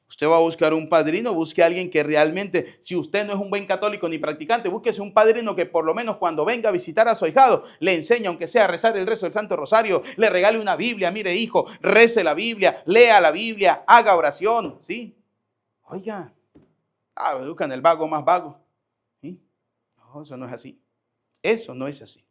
Usted va a buscar un padrino, busque a alguien que realmente, si usted no es un buen católico ni practicante, búsquese un padrino que por lo menos cuando venga a visitar a su ahijado, le enseñe, aunque sea a rezar el rezo del Santo Rosario, le regale una Biblia. Mire, hijo, rece la Biblia, lea la Biblia, haga oración, ¿sí? Oiga, buscan el vago más vago. ¿Sí? No, eso no es así. Eso no es así.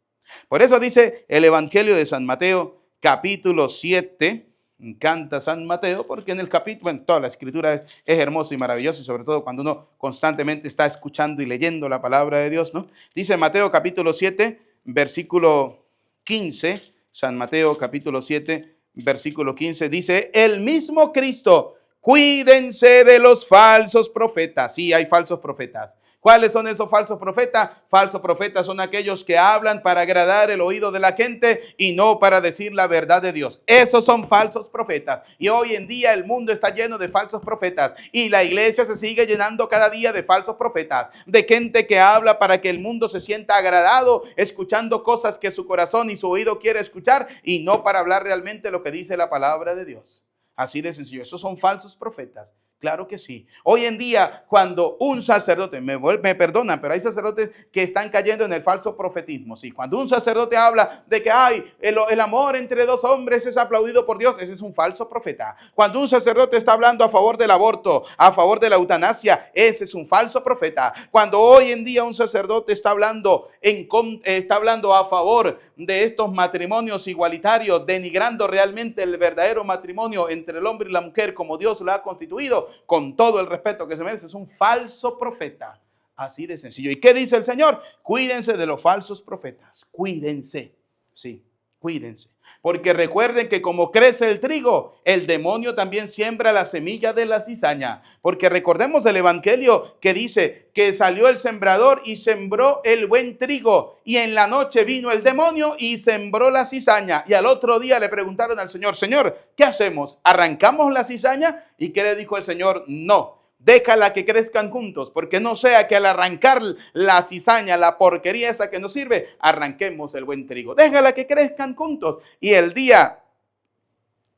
Por eso dice el Evangelio de San Mateo, capítulo 7, me encanta San Mateo, porque en el capítulo, bueno, toda la escritura es hermosa y maravillosa, y sobre todo cuando uno constantemente está escuchando y leyendo la palabra de Dios, ¿no? Dice Mateo capítulo 7, versículo 15, San Mateo capítulo 7, versículo 15, dice, el mismo Cristo, cuídense de los falsos profetas. Sí, hay falsos profetas. ¿Cuáles son esos falsos profetas? Falsos profetas son aquellos que hablan para agradar el oído de la gente y no para decir la verdad de Dios. Esos son falsos profetas. Y hoy en día el mundo está lleno de falsos profetas. Y la iglesia se sigue llenando cada día de falsos profetas. De gente que habla para que el mundo se sienta agradado, escuchando cosas que su corazón y su oído quiere escuchar y no para hablar realmente lo que dice la palabra de Dios. Así de sencillo. Esos son falsos profetas. Claro que sí. Hoy en día, cuando un sacerdote, me perdonan, pero hay sacerdotes que están cayendo en el falso profetismo. Sí, cuando un sacerdote habla de que el amor entre dos hombres es aplaudido por Dios, ese es un falso profeta. Cuando un sacerdote está hablando a favor del aborto, a favor de la eutanasia, ese es un falso profeta. Cuando hoy en día un sacerdote está hablando a favor de estos matrimonios igualitarios, denigrando realmente el verdadero matrimonio entre el hombre y la mujer como Dios lo ha constituido, con todo el respeto que se merece, es un falso profeta. Así de sencillo. ¿Y qué dice el Señor? Cuídense de los falsos profetas. Cuídense. Sí, cuídense. Porque recuerden que como crece el trigo, el demonio también siembra la semilla de la cizaña. Porque recordemos el evangelio que dice que salió el sembrador y sembró el buen trigo. Y en la noche vino el demonio y sembró la cizaña. Y al otro día le preguntaron al Señor, Señor, ¿qué hacemos? ¿Arrancamos la cizaña? ¿Y qué le dijo el Señor? No. Déjala que crezcan juntos, porque no sea que al arrancar la cizaña, la porquería esa que nos sirve, arranquemos el buen trigo. Déjala que crezcan juntos. Y el día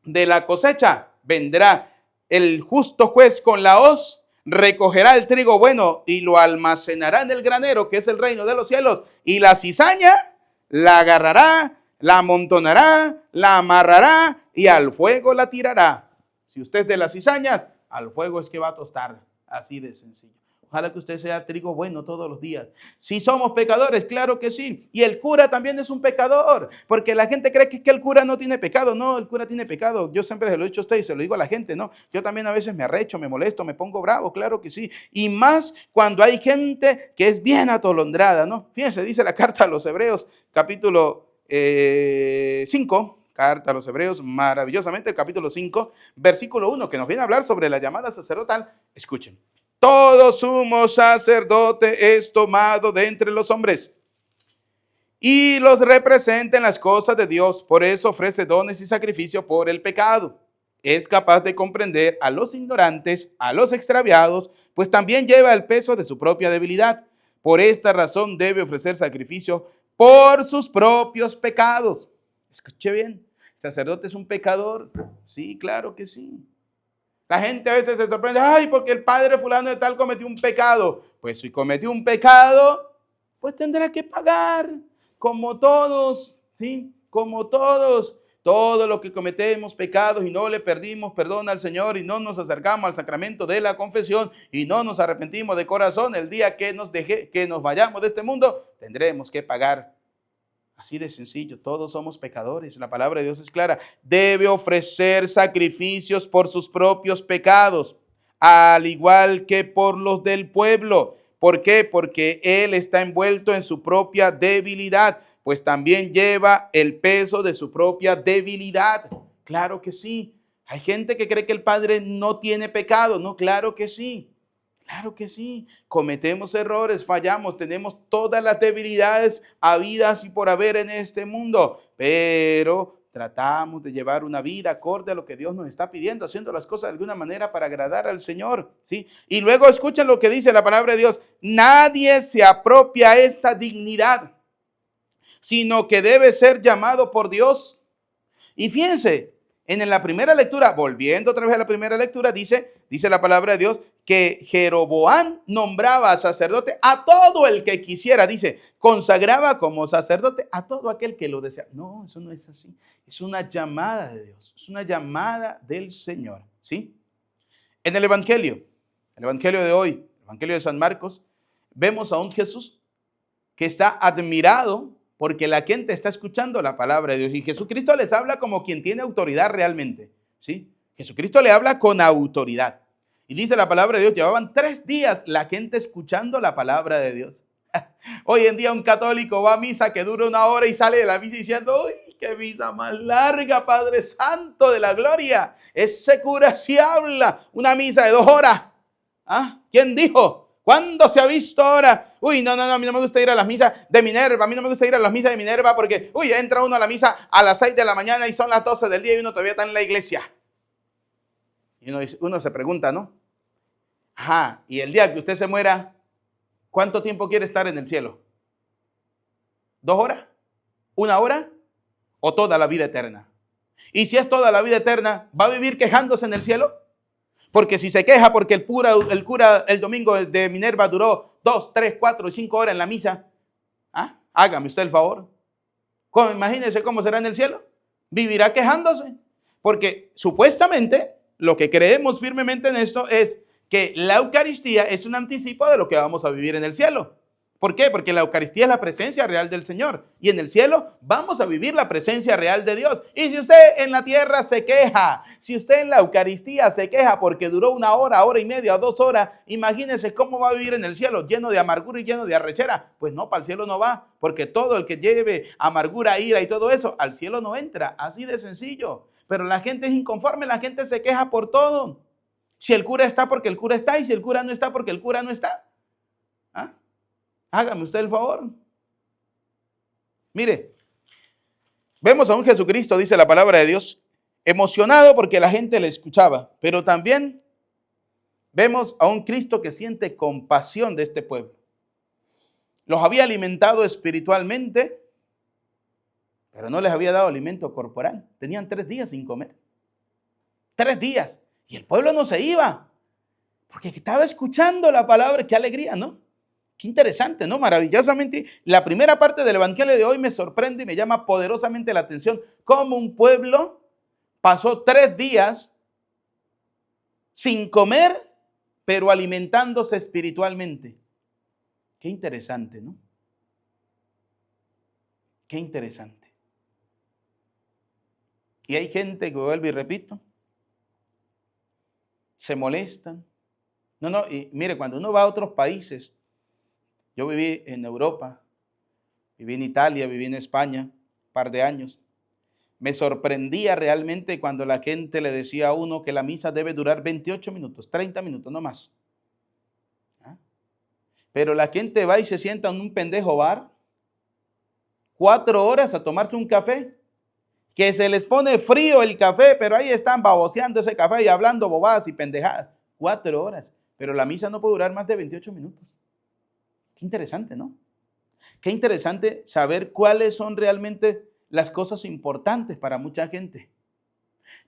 de la cosecha vendrá el justo juez con la hoz, recogerá el trigo bueno y lo almacenará en el granero, que es el reino de los cielos. Y la cizaña la agarrará, la amontonará, la amarrará y al fuego la tirará. Si usted es de las cizañas, al fuego es que va a tostar, así de sencillo. Ojalá que usted sea trigo bueno todos los días. Si somos pecadores, claro que sí. Y el cura también es un pecador, porque la gente cree que el cura no tiene pecado. No, el cura tiene pecado. Yo siempre se lo he dicho a usted y se lo digo a la gente, ¿no? Yo también a veces me arrecho, me molesto, me pongo bravo, claro que sí. Y más cuando hay gente que es bien atolondrada, ¿no? Fíjense, dice la carta a los Hebreos, capítulo 5, carta a los Hebreos, maravillosamente, el capítulo 5, versículo 1, que nos viene a hablar sobre la llamada sacerdotal. Escuchen. Todo sumo sacerdote es tomado de entre los hombres y los representa en las cosas de Dios. Por eso ofrece dones y sacrificio por el pecado. Es capaz de comprender a los ignorantes, a los extraviados, pues también lleva el peso de su propia debilidad. Por esta razón debe ofrecer sacrificio por sus propios pecados. Escuche bien, el sacerdote es un pecador. Sí, claro que sí. La gente a veces se sorprende, ay, porque el padre fulano de tal cometió un pecado. Pues si cometió un pecado, pues tendrá que pagar, como todos, ¿sí? Como todos. Todo lo que cometemos pecados y no le pedimos perdón al Señor y no nos acercamos al sacramento de la confesión y no nos arrepentimos de corazón, el día que nos vayamos de este mundo, tendremos que pagar. Así de sencillo, todos somos pecadores. La palabra de Dios es clara. Debe ofrecer sacrificios por sus propios pecados, al igual que por los del pueblo. ¿Por qué? Porque él está envuelto en su propia debilidad, pues también lleva el peso de su propia debilidad. Claro que sí. Hay gente que cree que el Padre no tiene pecado. No, claro que sí. Claro que sí, cometemos errores, fallamos, tenemos todas las debilidades habidas y por haber en este mundo, pero tratamos de llevar una vida acorde a lo que Dios nos está pidiendo, haciendo las cosas de alguna manera para agradar al Señor, ¿sí? Y luego escuchen lo que dice la palabra de Dios: nadie se apropia esta dignidad, sino que debe ser llamado por Dios. Y fíjense, en la primera lectura, volviendo otra vez a la primera lectura, dice la palabra de Dios que Jeroboam nombraba sacerdote a todo el que quisiera. Dice, consagraba como sacerdote a todo aquel que lo desea. No, eso no es así. Es una llamada de Dios, es una llamada del Señor, ¿sí? En el Evangelio de hoy, el Evangelio de San Marcos, vemos a un Jesús que está admirado porque la gente está escuchando la palabra de Dios. Y Jesucristo les habla como quien tiene autoridad realmente, ¿sí? Jesucristo le habla con autoridad. Y dice la palabra de Dios, llevaban 3 días la gente escuchando la palabra de Dios. Hoy en día un católico va a misa que dura 1 hora y sale de la misa diciendo, ¡uy, qué misa más larga, Padre Santo de la gloria! Ese cura sí habla, una misa de 2 horas. ¿Ah? ¿Quién dijo? ¿Cuándo se ha visto ahora? Uy, no, a mí no me gusta ir a las misas de Minerva. A mí no me gusta ir a las misas de Minerva porque, uy, entra uno a la misa a las 6 de la mañana y son las 12 del día y uno todavía está en la iglesia. Y uno se pregunta, ¿no? Ajá, y el día que usted se muera, ¿cuánto tiempo quiere estar en el cielo? ¿2 horas? ¿1 hora? ¿O toda la vida eterna? Y si es toda la vida eterna, ¿va a vivir quejándose en el cielo? Porque si se queja porque el cura el domingo de Minerva duró 2, 3, 4 y 5 horas en la misa, ¿ah? Hágame usted el favor. Imagínese cómo será en el cielo. Vivirá quejándose. Porque supuestamente lo que creemos firmemente en esto es que la Eucaristía es un anticipo de lo que vamos a vivir en el cielo. ¿Por qué? Porque la Eucaristía es la presencia real del Señor. Y en el cielo vamos a vivir la presencia real de Dios. Y si usted en la tierra se queja, si usted en la Eucaristía se queja porque duró 1 hora, hora y media o 2 horas, imagínese cómo va a vivir en el cielo, lleno de amargura y lleno de arrechera. Pues no, para el cielo no va, porque todo el que lleve amargura, ira y todo eso, al cielo no entra. Así de sencillo. Pero la gente es inconforme, la gente se queja por todo. Si el cura está, porque el cura está, y si el cura no está, porque el cura no está. ¿Ah? Hágame usted el favor. Mire, vemos a un Jesucristo, dice la palabra de Dios, emocionado porque la gente le escuchaba, pero también vemos a un Cristo que siente compasión de este pueblo. Los había alimentado espiritualmente, pero no les había dado alimento corporal. Tenían 3 días sin comer. 3 días. Y el pueblo no se iba, porque estaba escuchando la palabra. Qué alegría, ¿no? Qué interesante, ¿no? Maravillosamente. La primera parte del Evangelio de hoy me sorprende y me llama poderosamente la atención. Cómo un pueblo pasó 3 días sin comer, pero alimentándose espiritualmente. Qué interesante, ¿no? Qué interesante. Y hay gente que, vuelvo y repito, se molestan. No, y mire, cuando uno va a otros países, yo viví en Europa, viví en Italia, viví en España, un par de años. Me sorprendía realmente cuando la gente le decía a uno que la misa debe durar 28 minutos, 30 minutos, no más. ¿Ah? Pero la gente va y se sienta en un pendejo bar, 4 horas a tomarse un café, que se les pone frío el café, pero ahí están baboseando ese café y hablando bobadas y pendejadas. 4 horas, pero la misa no puede durar más de 28 minutos. Qué interesante, ¿no? Qué interesante saber cuáles son realmente las cosas importantes para mucha gente.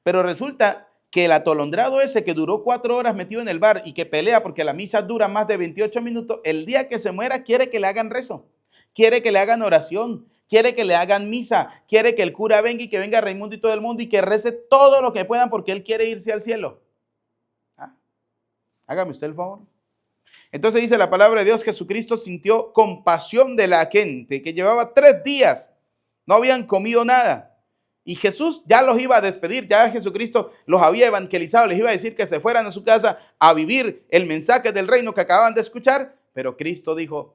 Pero resulta que el atolondrado ese que duró 4 horas metido en el bar y que pelea porque la misa dura más de 28 minutos, el día que se muera quiere que le hagan rezo, quiere que le hagan oración, quiere que le hagan misa, quiere que el cura venga y que venga Raimundo y todo el mundo y que rece todo lo que puedan porque él quiere irse al cielo. ¿Ah? Hágame usted el favor. Entonces dice la palabra de Dios, Jesucristo sintió compasión de la gente que llevaba 3 días, no habían comido nada. Y Jesús ya los iba a despedir, ya Jesucristo los había evangelizado, les iba a decir que se fueran a su casa a vivir el mensaje del reino que acababan de escuchar, pero Cristo dijo,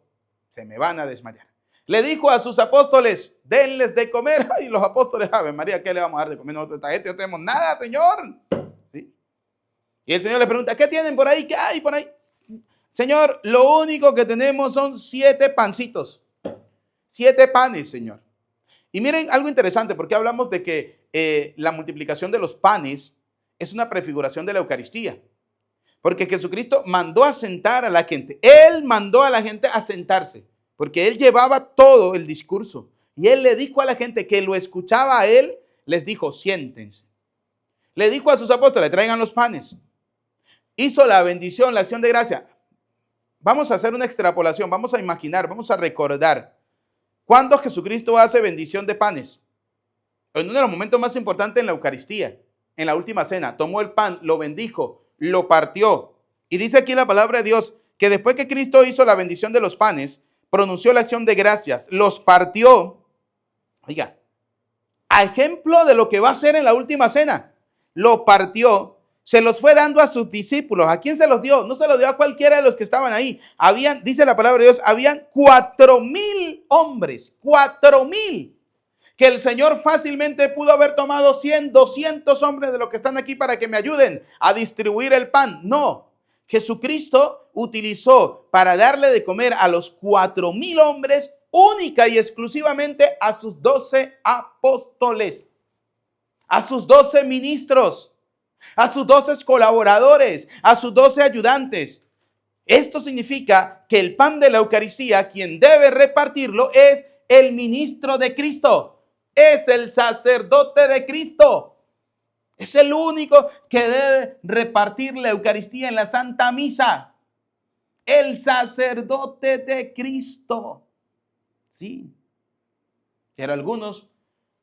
se me van a desmayar. Le dijo a sus apóstoles, denles de comer. Y los apóstoles, Ave María, ¿qué le vamos a dar de comer nosotros? Esta gente no tenemos nada, Señor. ¿Sí? Y el Señor le pregunta, ¿qué tienen por ahí? ¿Qué hay por ahí? Señor, lo único que tenemos son 7 pancitos. 7 panes, Señor. Y miren algo interesante, porque hablamos de que la multiplicación de los panes es una prefiguración de la Eucaristía. Porque Jesucristo mandó a sentar a la gente. Él mandó a la gente a sentarse, porque Él llevaba todo el discurso. Y Él le dijo a la gente que lo escuchaba a Él, les dijo, siéntense. Le dijo a sus apóstoles, traigan los panes. Hizo la bendición, la acción de gracia. Vamos a hacer una extrapolación, vamos a imaginar, vamos a recordar. ¿Cuándo Jesucristo hace bendición de panes? En uno de los momentos más importantes en la Eucaristía, en la última cena. Tomó el pan, lo bendijo, lo partió. Y dice aquí la palabra de Dios que después que Cristo hizo la bendición de los panes, pronunció la acción de gracias, los partió. Oiga, a ejemplo de lo que va a hacer en la última cena, lo partió. Se los fue dando a sus discípulos. ¿A quién se los dio? No se los dio a cualquiera de los que estaban ahí. Habían, dice la palabra de Dios, habían 4,000 hombres. 4,000. Que el Señor fácilmente pudo haber tomado 100, 200 hombres de los que están aquí para que me ayuden a distribuir el pan. No. Jesucristo utilizó para darle de comer a los 4,000 hombres única y exclusivamente a sus 12 apóstoles, a sus 12 ministros, a sus 12 colaboradores, a sus 12 ayudantes. Esto significa que el pan de la Eucaristía, quien debe repartirlo, es el ministro de Cristo, es el sacerdote de Cristo. Es el único que debe repartir la Eucaristía en la Santa Misa. El sacerdote de Cristo. Sí. Pero algunos,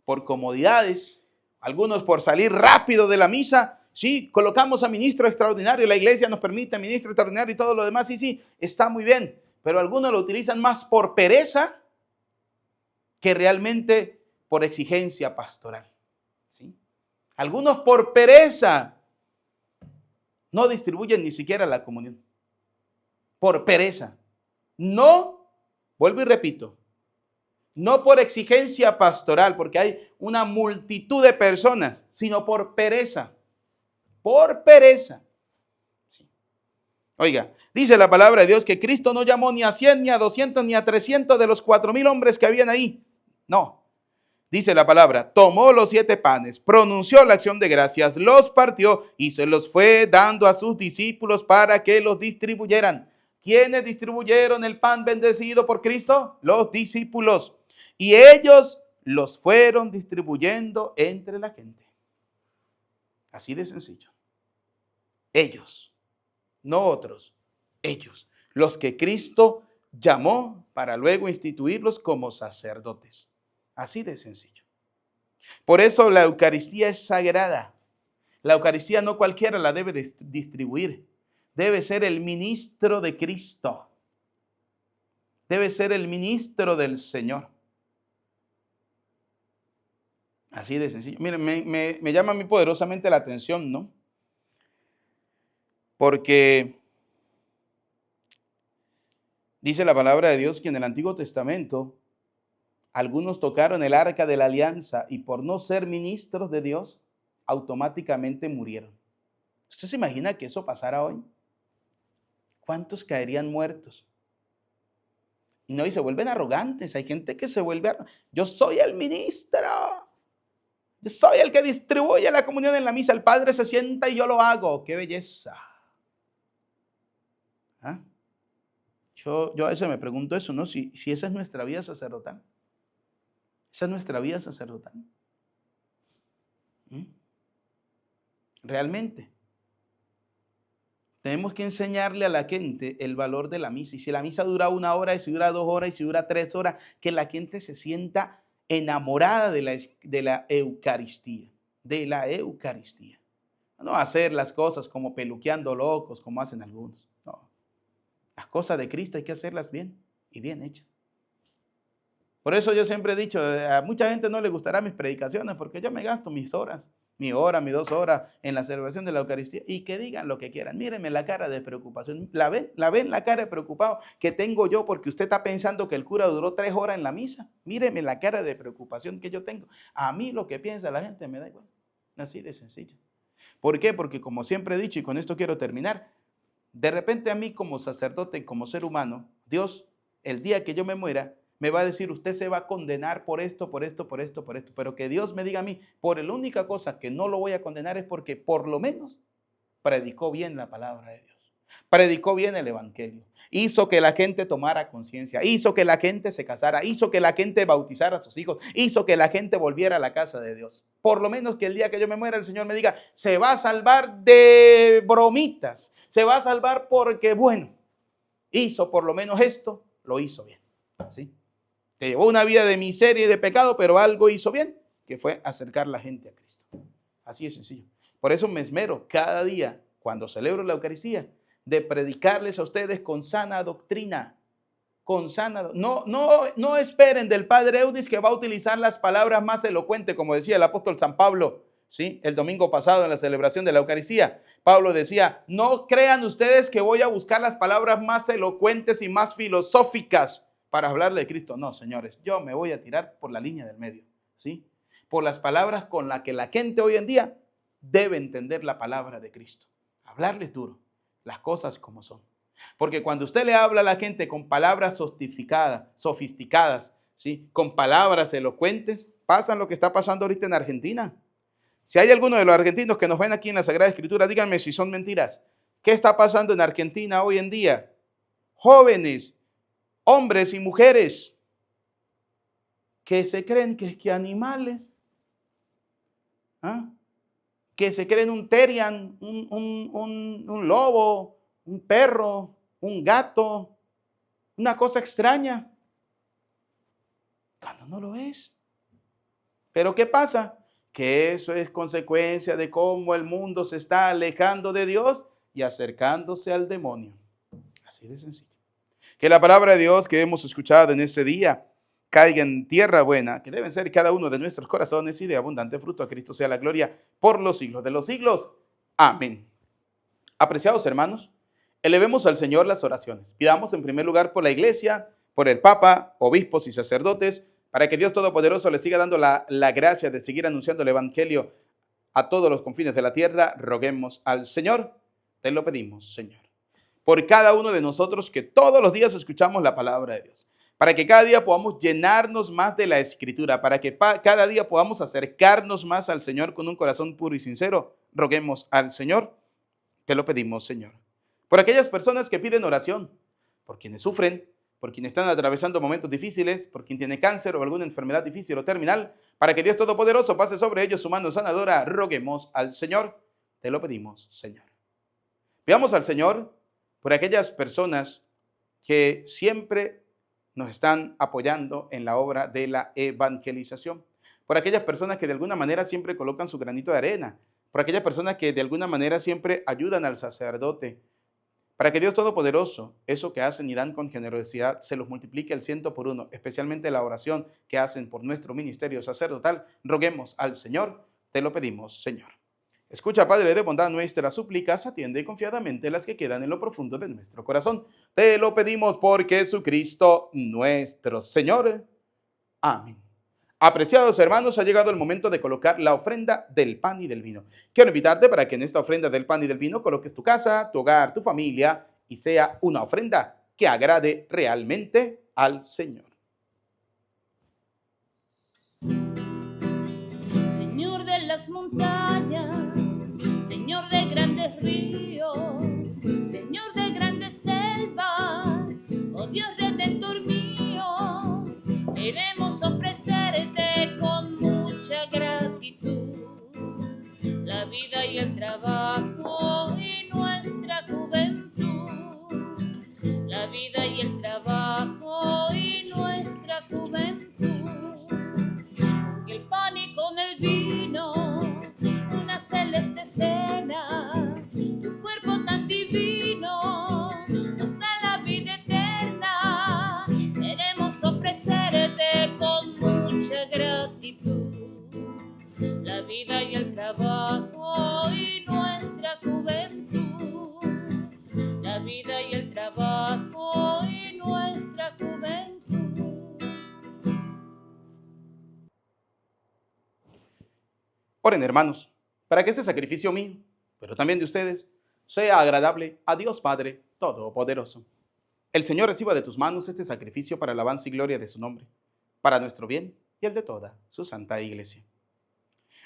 por comodidades, algunos por salir rápido de la misa, sí, colocamos a ministro extraordinario, la iglesia nos permite ministro extraordinario y todo lo demás, sí, está muy bien. Pero algunos lo utilizan más por pereza que realmente por exigencia pastoral. ¿Sí? Algunos por pereza no distribuyen ni siquiera la comunión. Por pereza. No, vuelvo y repito, no por exigencia pastoral, porque hay una multitud de personas, sino por pereza. Por pereza. Sí. Oiga, dice la palabra de Dios que Cristo no llamó ni a 100, ni a 200, ni a 300 de los 4,000 hombres que habían ahí. No. Dice la palabra, tomó los 7 panes, pronunció la acción de gracias, los partió y se los fue dando a sus discípulos para que los distribuyeran. ¿Quiénes distribuyeron el pan bendecido por Cristo? Los discípulos. Y ellos los fueron distribuyendo entre la gente. Así de sencillo. Ellos, no otros, ellos, los que Cristo llamó para luego instituirlos como sacerdotes. Así de sencillo. Por eso la Eucaristía es sagrada. La Eucaristía no cualquiera la debe distribuir. Debe ser el ministro de Cristo. Debe ser el ministro del Señor. Así de sencillo. Miren, me llama a mí poderosamente la atención, ¿no? Porque dice la palabra de Dios que en el Antiguo Testamento Algunos tocaron el arca de la alianza y por no ser ministros de Dios, automáticamente murieron. ¿Usted se imagina que eso pasara hoy? ¿Cuántos caerían muertos? Y no, y se vuelven arrogantes. Hay gente que se vuelve yo soy el ministro. Yo soy el que distribuye la comunión en la misa. El Padre se sienta y yo lo hago. ¡Qué belleza! ¿Ah? Yo a veces me pregunto eso, ¿no? Si esa es nuestra vida sacerdotal. Esa es nuestra vida sacerdotal. Realmente. Tenemos que enseñarle a la gente el valor de la misa. Y si la misa dura 1 hora, y si dura 2 horas, y si dura 3 horas, que la gente se sienta enamorada de la Eucaristía. De la Eucaristía. No hacer las cosas como peluqueando locos, como hacen algunos. No. Las cosas de Cristo hay que hacerlas bien y bien hechas. Por eso yo siempre he dicho, a mucha gente no le gustará mis predicaciones porque yo me gasto mis horas, mi hora, mis 2 horas en la celebración de la Eucaristía y que digan lo que quieran. Mírenme la cara de preocupación. ¿La ven la cara de preocupado que tengo yo porque usted está pensando que el cura duró 3 horas en la misa? Mírenme la cara de preocupación que yo tengo. A mí lo que piensa la gente me da igual. Así de sencillo. ¿Por qué? Porque como siempre he dicho y con esto quiero terminar, de repente a mí como sacerdote, como ser humano, Dios, el día que yo me muera, me va a decir, usted se va a condenar por esto, por esto, por esto, por esto. Pero que Dios me diga a mí, por la única cosa que no lo voy a condenar es porque por lo menos predicó bien la palabra de Dios. Predicó bien el evangelio. Hizo que la gente tomara conciencia. Hizo que la gente se casara. Hizo que la gente bautizara a sus hijos. Hizo que la gente volviera a la casa de Dios. Por lo menos que el día que yo me muera el Señor me diga, se va a salvar de bromitas. Se va a salvar porque, bueno, hizo por lo menos esto, lo hizo bien. ¿Sí? Te llevó una vida de miseria y de pecado, pero algo hizo bien, que fue acercar la gente a Cristo. Así de sencillo. Por eso me esmero cada día, cuando celebro la Eucaristía, de predicarles a ustedes con sana doctrina. Con sana, no esperen del Padre Eudis que va a utilizar las palabras más elocuentes, como decía el apóstol San Pablo, ¿sí? El domingo pasado en la celebración de la Eucaristía. Pablo decía, no crean ustedes que voy a buscar las palabras más elocuentes y más filosóficas para hablarle de Cristo. No, señores, yo me voy a tirar por la línea del medio, ¿sí? Por las palabras con las que la gente hoy en día debe entender la palabra de Cristo. Hablarles duro, las cosas como son. Porque cuando usted le habla a la gente con palabras sofisticadas, ¿sí? Con palabras elocuentes, pasan lo que está pasando ahorita en Argentina. Si hay alguno de los argentinos que nos ven aquí en la Sagrada Escritura, díganme si son mentiras. ¿Qué está pasando en Argentina hoy en día? Jóvenes, hombres y mujeres que se creen que animales, ¿ah? Que se creen un terian, un lobo, un perro, un gato, una cosa extraña, cuando no lo es. Pero ¿qué pasa? Que eso es consecuencia de cómo el mundo se está alejando de Dios y acercándose al demonio. Así de sencillo. Que la palabra de Dios que hemos escuchado en este día caiga en tierra buena, que deben ser cada uno de nuestros corazones y de abundante fruto. A Cristo sea la gloria por los siglos de los siglos. Amén. Apreciados hermanos, elevemos al Señor las oraciones. Pidamos en primer lugar por la iglesia, por el Papa, obispos y sacerdotes, para que Dios Todopoderoso les siga dando la gracia de seguir anunciando el Evangelio a todos los confines de la tierra. Roguemos al Señor, te lo pedimos, Señor. Por cada uno de nosotros que todos los días escuchamos la palabra de Dios, para que cada día podamos llenarnos más de la Escritura, para que cada día podamos acercarnos más al Señor con un corazón puro y sincero. Roguemos al Señor, te lo pedimos, Señor. Por aquellas personas que piden oración, por quienes sufren, por quienes están atravesando momentos difíciles, por quien tiene cáncer o alguna enfermedad difícil o terminal, para que Dios Todopoderoso pase sobre ellos su mano sanadora, roguemos al Señor, te lo pedimos, Señor. Pidamos al Señor por aquellas personas que siempre nos están apoyando en la obra de la evangelización, por aquellas personas que de alguna manera siempre colocan su granito de arena, por aquellas personas que de alguna manera siempre ayudan al sacerdote, para que Dios Todopoderoso, eso que hacen y dan con generosidad, se los multiplique al 100 por 1, especialmente la oración que hacen por nuestro ministerio sacerdotal. Roguemos al Señor, te lo pedimos, Señor. Escucha, Padre de bondad, nuestras súplicas, atiende confiadamente las que quedan en lo profundo de nuestro corazón. Te lo pedimos por Jesucristo nuestro Señor. Amén. Apreciados hermanos, ha llegado el momento de colocar la ofrenda del pan y del vino. Quiero invitarte para que en esta ofrenda del pan y del vino coloques tu casa, tu hogar, tu familia y sea una ofrenda que agrade realmente al Señor. Señor de las montañas, Señor de grandes ríos, Señor de grandes selvas, oh Dios redentor mío, queremos ofrecerte con mucha gratitud la vida y el trabajo y nuestra juventud, la vida y el trabajo y nuestra juventud, con el pan y con el vino, una celeste cena, tu cuerpo tan divino nos da la vida eterna, queremos ofrecerte con mucha gratitud la vida y el trabajo y nuestra juventud, la vida y el trabajo y nuestra juventud. Oren, hermanos, para que este sacrificio mío, pero también de ustedes, sea agradable a Dios Padre Todopoderoso. El Señor reciba de tus manos este sacrificio para alabanza y gloria de su nombre, para nuestro bien y el de toda su santa iglesia.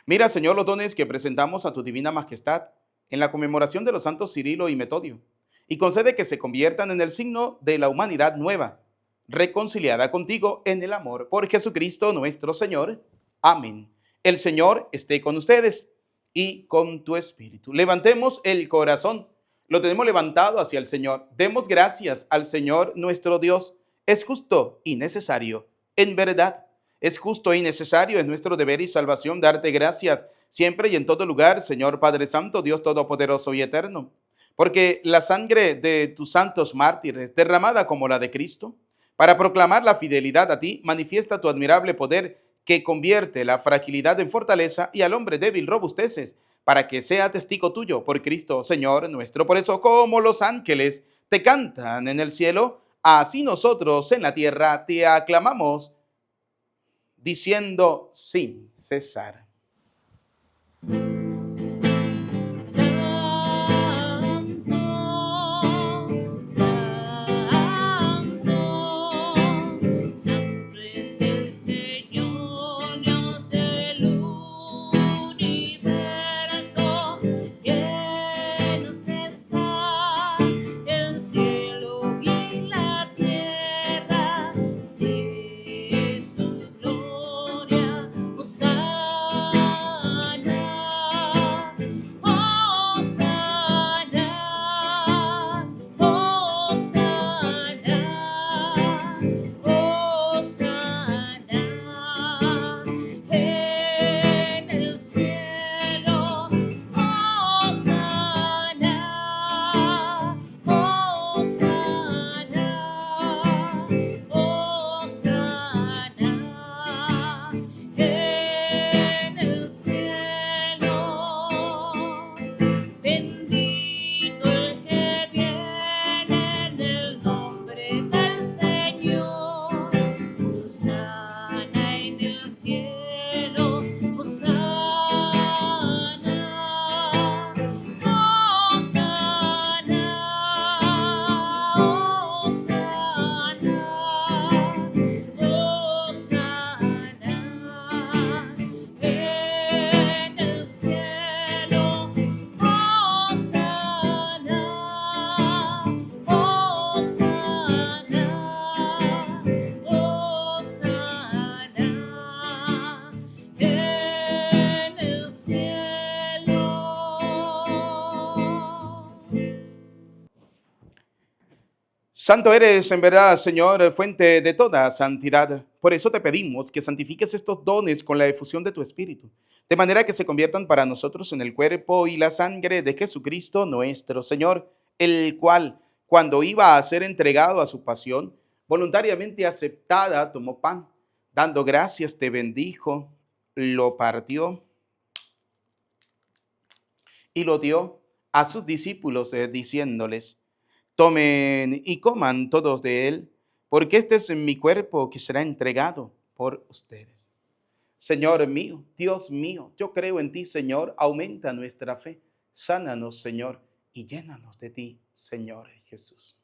Mira, Señor, los dones que presentamos a tu divina majestad en la conmemoración de los santos Cirilo y Metodio, y concede que se conviertan en el signo de la humanidad nueva, reconciliada contigo en el amor por Jesucristo nuestro Señor. Amén. El Señor esté con ustedes y con tu espíritu. Levantemos el corazón. Lo tenemos levantado hacia el Señor. Demos gracias al Señor nuestro Dios. Es justo y necesario. En verdad, es justo y necesario. Es nuestro deber y salvación darte gracias siempre y en todo lugar, Señor Padre Santo, Dios Todopoderoso y Eterno. Porque la sangre de tus santos mártires, derramada como la de Cristo, para proclamar la fidelidad a ti, manifiesta tu admirable poder que convierte la fragilidad en fortaleza y al hombre débil robusteces, para que sea testigo tuyo por Cristo, Señor nuestro. Por eso, como los ángeles te cantan en el cielo, así nosotros en la tierra te aclamamos, diciendo sin cesar. Santo eres en verdad, Señor, fuente de toda santidad. Por eso te pedimos que santifiques estos dones con la efusión de tu Espíritu, de manera que se conviertan para nosotros en el cuerpo y la sangre de Jesucristo nuestro Señor, el cual, cuando iba a ser entregado a su pasión, voluntariamente aceptada, tomó pan, dando gracias, te bendijo, lo partió y lo dio a sus discípulos, diciéndoles: tomen y coman todos de él, porque este es mi cuerpo que será entregado por ustedes. Señor mío, Dios mío, yo creo en ti, Señor, aumenta nuestra fe, sánanos, Señor, y llénanos de ti, Señor Jesús.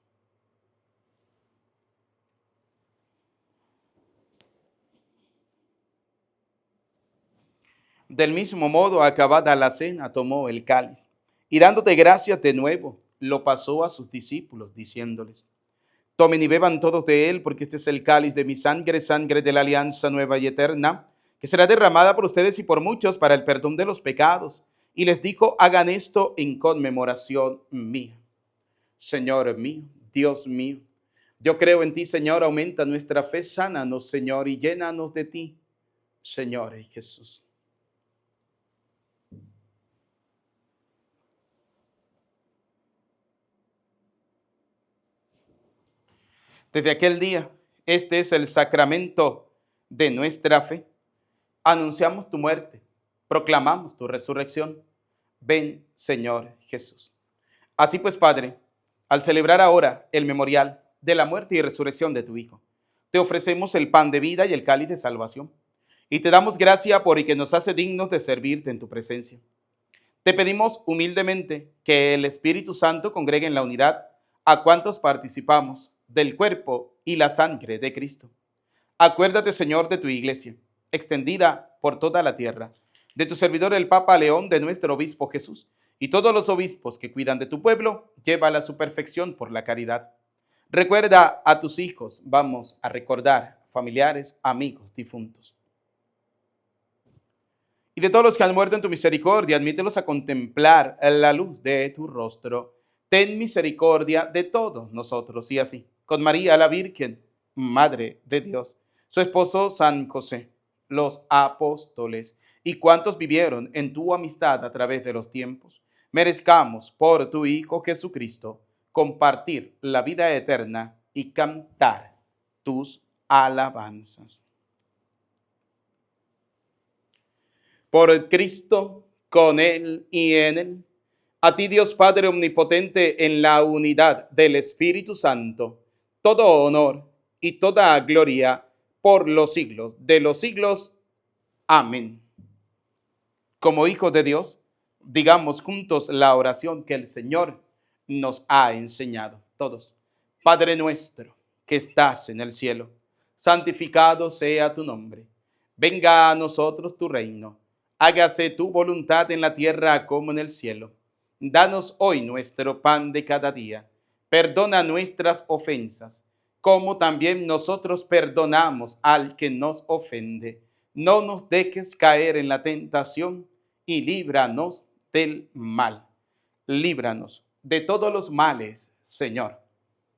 Del mismo modo, acabada la cena, tomó el cáliz y dándote gracias de nuevo, lo pasó a sus discípulos, diciéndoles: tomen y beban todos de él, porque este es el cáliz de mi sangre, sangre de la alianza nueva y eterna, que será derramada por ustedes y por muchos para el perdón de los pecados. Y les dijo: hagan esto en conmemoración mía. Señor mío, Dios mío, yo creo en ti, Señor, aumenta nuestra fe, sánanos, Señor, y llénanos de ti, Señor Jesús. Desde aquel día, este es el sacramento de nuestra fe. Anunciamos tu muerte, proclamamos tu resurrección. Ven, Señor Jesús. Así pues, Padre, al celebrar ahora el memorial de la muerte y resurrección de tu Hijo, te ofrecemos el pan de vida y el cáliz de salvación. Y te damos gracia por el que nos hace dignos de servirte en tu presencia. Te pedimos humildemente que el Espíritu Santo congregue en la unidad a cuantos participamos del cuerpo y la sangre de Cristo. Acuérdate, Señor, de tu iglesia, extendida por toda la tierra, de tu servidor el Papa León, de nuestro obispo Jesús, y todos los obispos que cuidan de tu pueblo, llévala a su perfección por la caridad. Recuerda a tus hijos, vamos a recordar familiares, amigos, difuntos. Y de todos los que han muerto en tu misericordia, admítelos a contemplar la luz de tu rostro. Ten misericordia de todos nosotros. Y así, con María la Virgen, Madre de Dios, su esposo San José, los apóstoles y cuantos vivieron en tu amistad a través de los tiempos, merezcamos por tu Hijo Jesucristo compartir la vida eterna y cantar tus alabanzas. Por Cristo, con Él y en Él, a ti, Dios Padre omnipotente, en la unidad del Espíritu Santo, todo honor y toda gloria por los siglos de los siglos. Amén. Como hijos de Dios, digamos juntos la oración que el Señor nos ha enseñado. Todos. Padre nuestro, que estás en el cielo, santificado sea tu nombre. Venga a nosotros tu reino. Hágase tu voluntad en la tierra como en el cielo. Danos hoy nuestro pan de cada día. Perdona nuestras ofensas, como también nosotros perdonamos al que nos ofende. No nos dejes caer en la tentación y líbranos del mal. Líbranos de todos los males, Señor.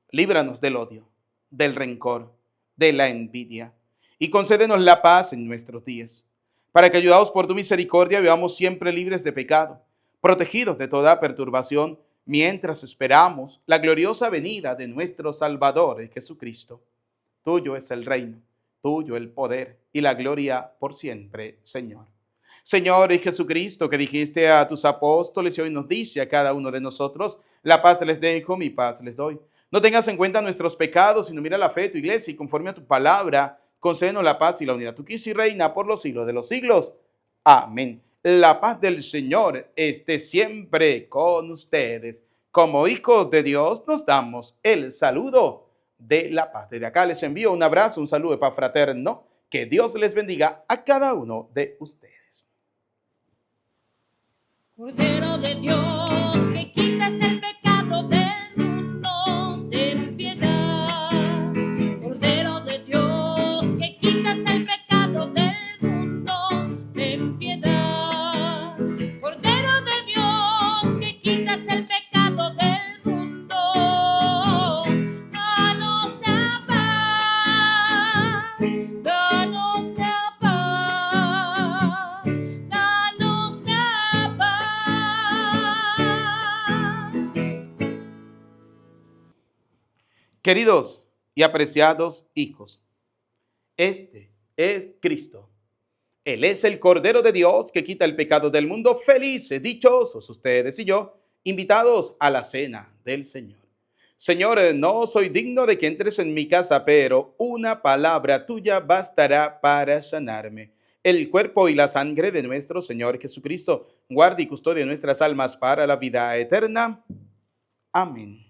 Líbranos del odio, del rencor, de la envidia, y concédenos la paz en nuestros días, para que, ayudados por tu misericordia, vivamos siempre libres de pecado, protegidos de toda perturbación, mientras esperamos la gloriosa venida de nuestro Salvador Jesucristo. Tuyo es el reino, tuyo el poder y la gloria por siempre, Señor. Señor Jesucristo, que dijiste a tus apóstoles y hoy nos dice a cada uno de nosotros: la paz les dejo, mi paz les doy. No tengas en cuenta nuestros pecados, sino mira la fe de tu iglesia y conforme a tu palabra, concédenos la paz y la unidad. Tú quieres y reina por los siglos de los siglos. Amén. La paz del Señor esté siempre con ustedes. Como hijos de Dios nos damos el saludo de la paz. Desde acá les envío un abrazo, un saludo de paz fraterno. Que Dios les bendiga a cada uno de ustedes. Cordero de Dios, que quitas el pecado del mundo, ten piedad. Cordero de Dios, que quitas el pecado del mundo, ten piedad. Cordero de Dios, que quitas el pecado del mundo, danos la paz, danos la paz, danos la paz. Queridos y apreciados hijos, este es Cristo. Él es el Cordero de Dios que quita el pecado del mundo. Felices, dichosos ustedes y yo, invitados a la cena del Señor. Señor, no soy digno de que entres en mi casa, pero una palabra tuya bastará para sanarme. El cuerpo y la sangre de nuestro Señor Jesucristo, guarde y custodie nuestras almas para la vida eterna. Amén.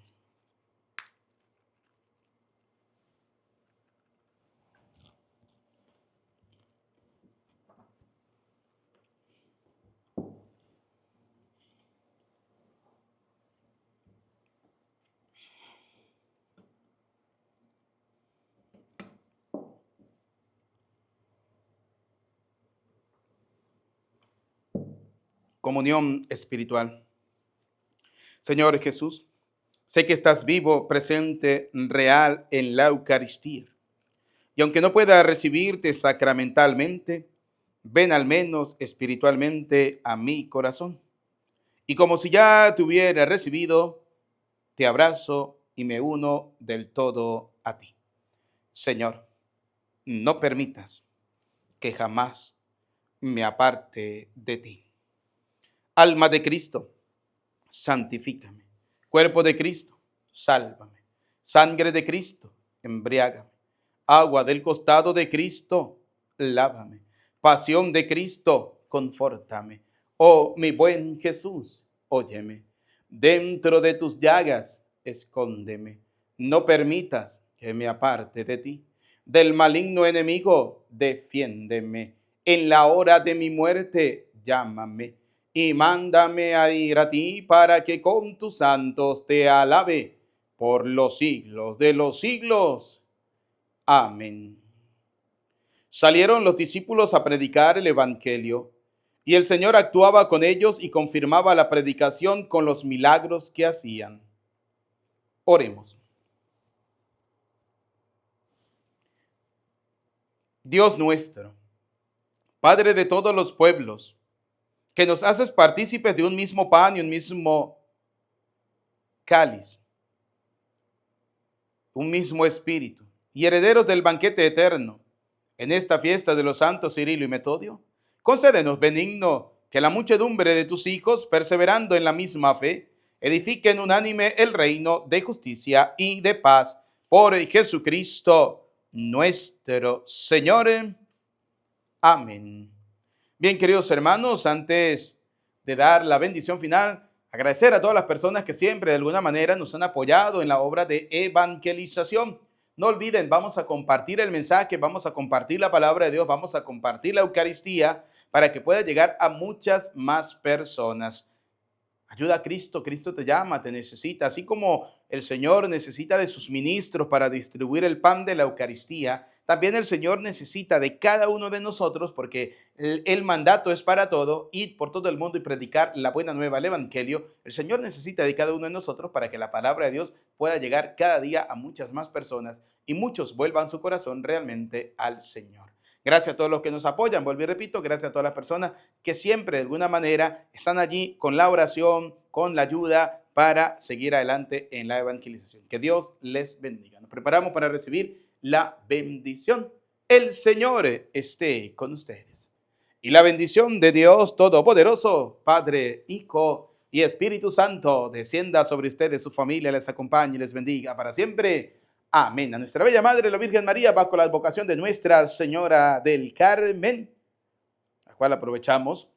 Comunión espiritual. Señor Jesús, sé que estás vivo, presente, real en la Eucaristía. Y aunque no pueda recibirte sacramentalmente, ven al menos espiritualmente a mi corazón. Y como si ya te hubiera recibido, te abrazo y me uno del todo a ti. Señor, no permitas que jamás me aparte de ti. Alma de Cristo, santifícame. Cuerpo de Cristo, sálvame. Sangre de Cristo, embriágame. Agua del costado de Cristo, lávame. Pasión de Cristo, confórtame. Oh, mi buen Jesús, óyeme. Dentro de tus llagas, escóndeme. No permitas que me aparte de ti. Del maligno enemigo, defiéndeme. En la hora de mi muerte, llámame y mándame a ir a ti para que con tus santos te alabe por los siglos de los siglos. Amén. Salieron los discípulos a predicar el evangelio, y el Señor actuaba con ellos y confirmaba la predicación con los milagros que hacían. Oremos. Dios nuestro, Padre de todos los pueblos, que nos haces partícipes de un mismo pan y un mismo cáliz, un mismo espíritu, y herederos del banquete eterno, en esta fiesta de los santos Cirilo y Metodio, concédenos, benigno, que la muchedumbre de tus hijos, perseverando en la misma fe, edifiquen unánime el reino de justicia y de paz por Jesucristo nuestro Señor. Amén. Bien, queridos hermanos, antes de dar la bendición final, agradecer a todas las personas que siempre de alguna manera nos han apoyado en la obra de evangelización. No olviden, vamos a compartir el mensaje, vamos a compartir la palabra de Dios, vamos a compartir la Eucaristía para que pueda llegar a muchas más personas. Ayuda a Cristo, Cristo te llama, te necesita, así como el Señor necesita de sus ministros para distribuir el pan de la Eucaristía. También el Señor necesita de cada uno de nosotros porque el mandato es para todo, ir por todo el mundo y predicar la buena nueva, el Evangelio. El Señor necesita de cada uno de nosotros para que la palabra de Dios pueda llegar cada día a muchas más personas y muchos vuelvan su corazón realmente al Señor. Gracias a todos los que nos apoyan, vuelvo y repito, gracias a todas las personas que siempre de alguna manera están allí con la oración, con la ayuda para seguir adelante en la evangelización. Que Dios les bendiga. Nos preparamos para recibir la bendición. El Señor esté con ustedes. Y la bendición de Dios Todopoderoso, Padre, Hijo y Espíritu Santo, descienda sobre ustedes, su familia, les acompañe y les bendiga para siempre. Amén. A nuestra bella Madre, la Virgen María, bajo la advocación de Nuestra Señora del Carmen, la cual aprovechamos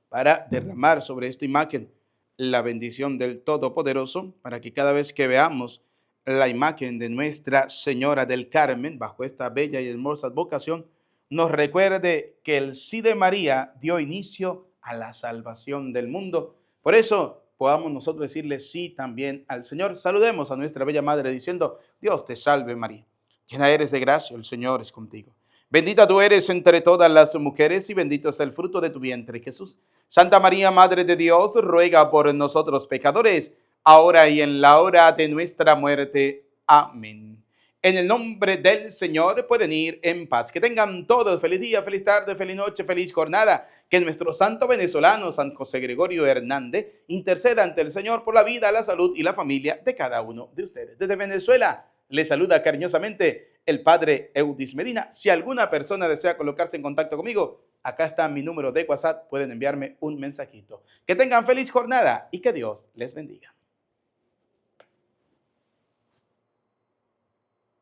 para derramar sobre esta imagen la bendición del Todopoderoso, para que cada vez que veamos la imagen de Nuestra Señora del Carmen, bajo esta bella y hermosa advocación, nos recuerde que el sí de María dio inicio a la salvación del mundo. Por eso podamos nosotros decirle sí también al Señor. Saludemos a nuestra bella Madre diciendo: Dios te salve María, llena eres de gracia, el Señor es contigo. Bendita tú eres entre todas las mujeres y bendito es el fruto de tu vientre, Jesús. Santa María, Madre de Dios, ruega por nosotros pecadores, ahora y en la hora de nuestra muerte. Amén. En el nombre del Señor pueden ir en paz. Que tengan todos feliz día, feliz tarde, feliz noche, feliz jornada. Que nuestro santo venezolano, San José Gregorio Hernández, interceda ante el Señor por la vida, la salud y la familia de cada uno de ustedes. Desde Venezuela les saluda cariñosamente el Padre Eudis Medina. Si alguna persona desea colocarse en contacto conmigo, acá está mi número de WhatsApp. Pueden enviarme un mensajito. Que tengan feliz jornada y que Dios les bendiga.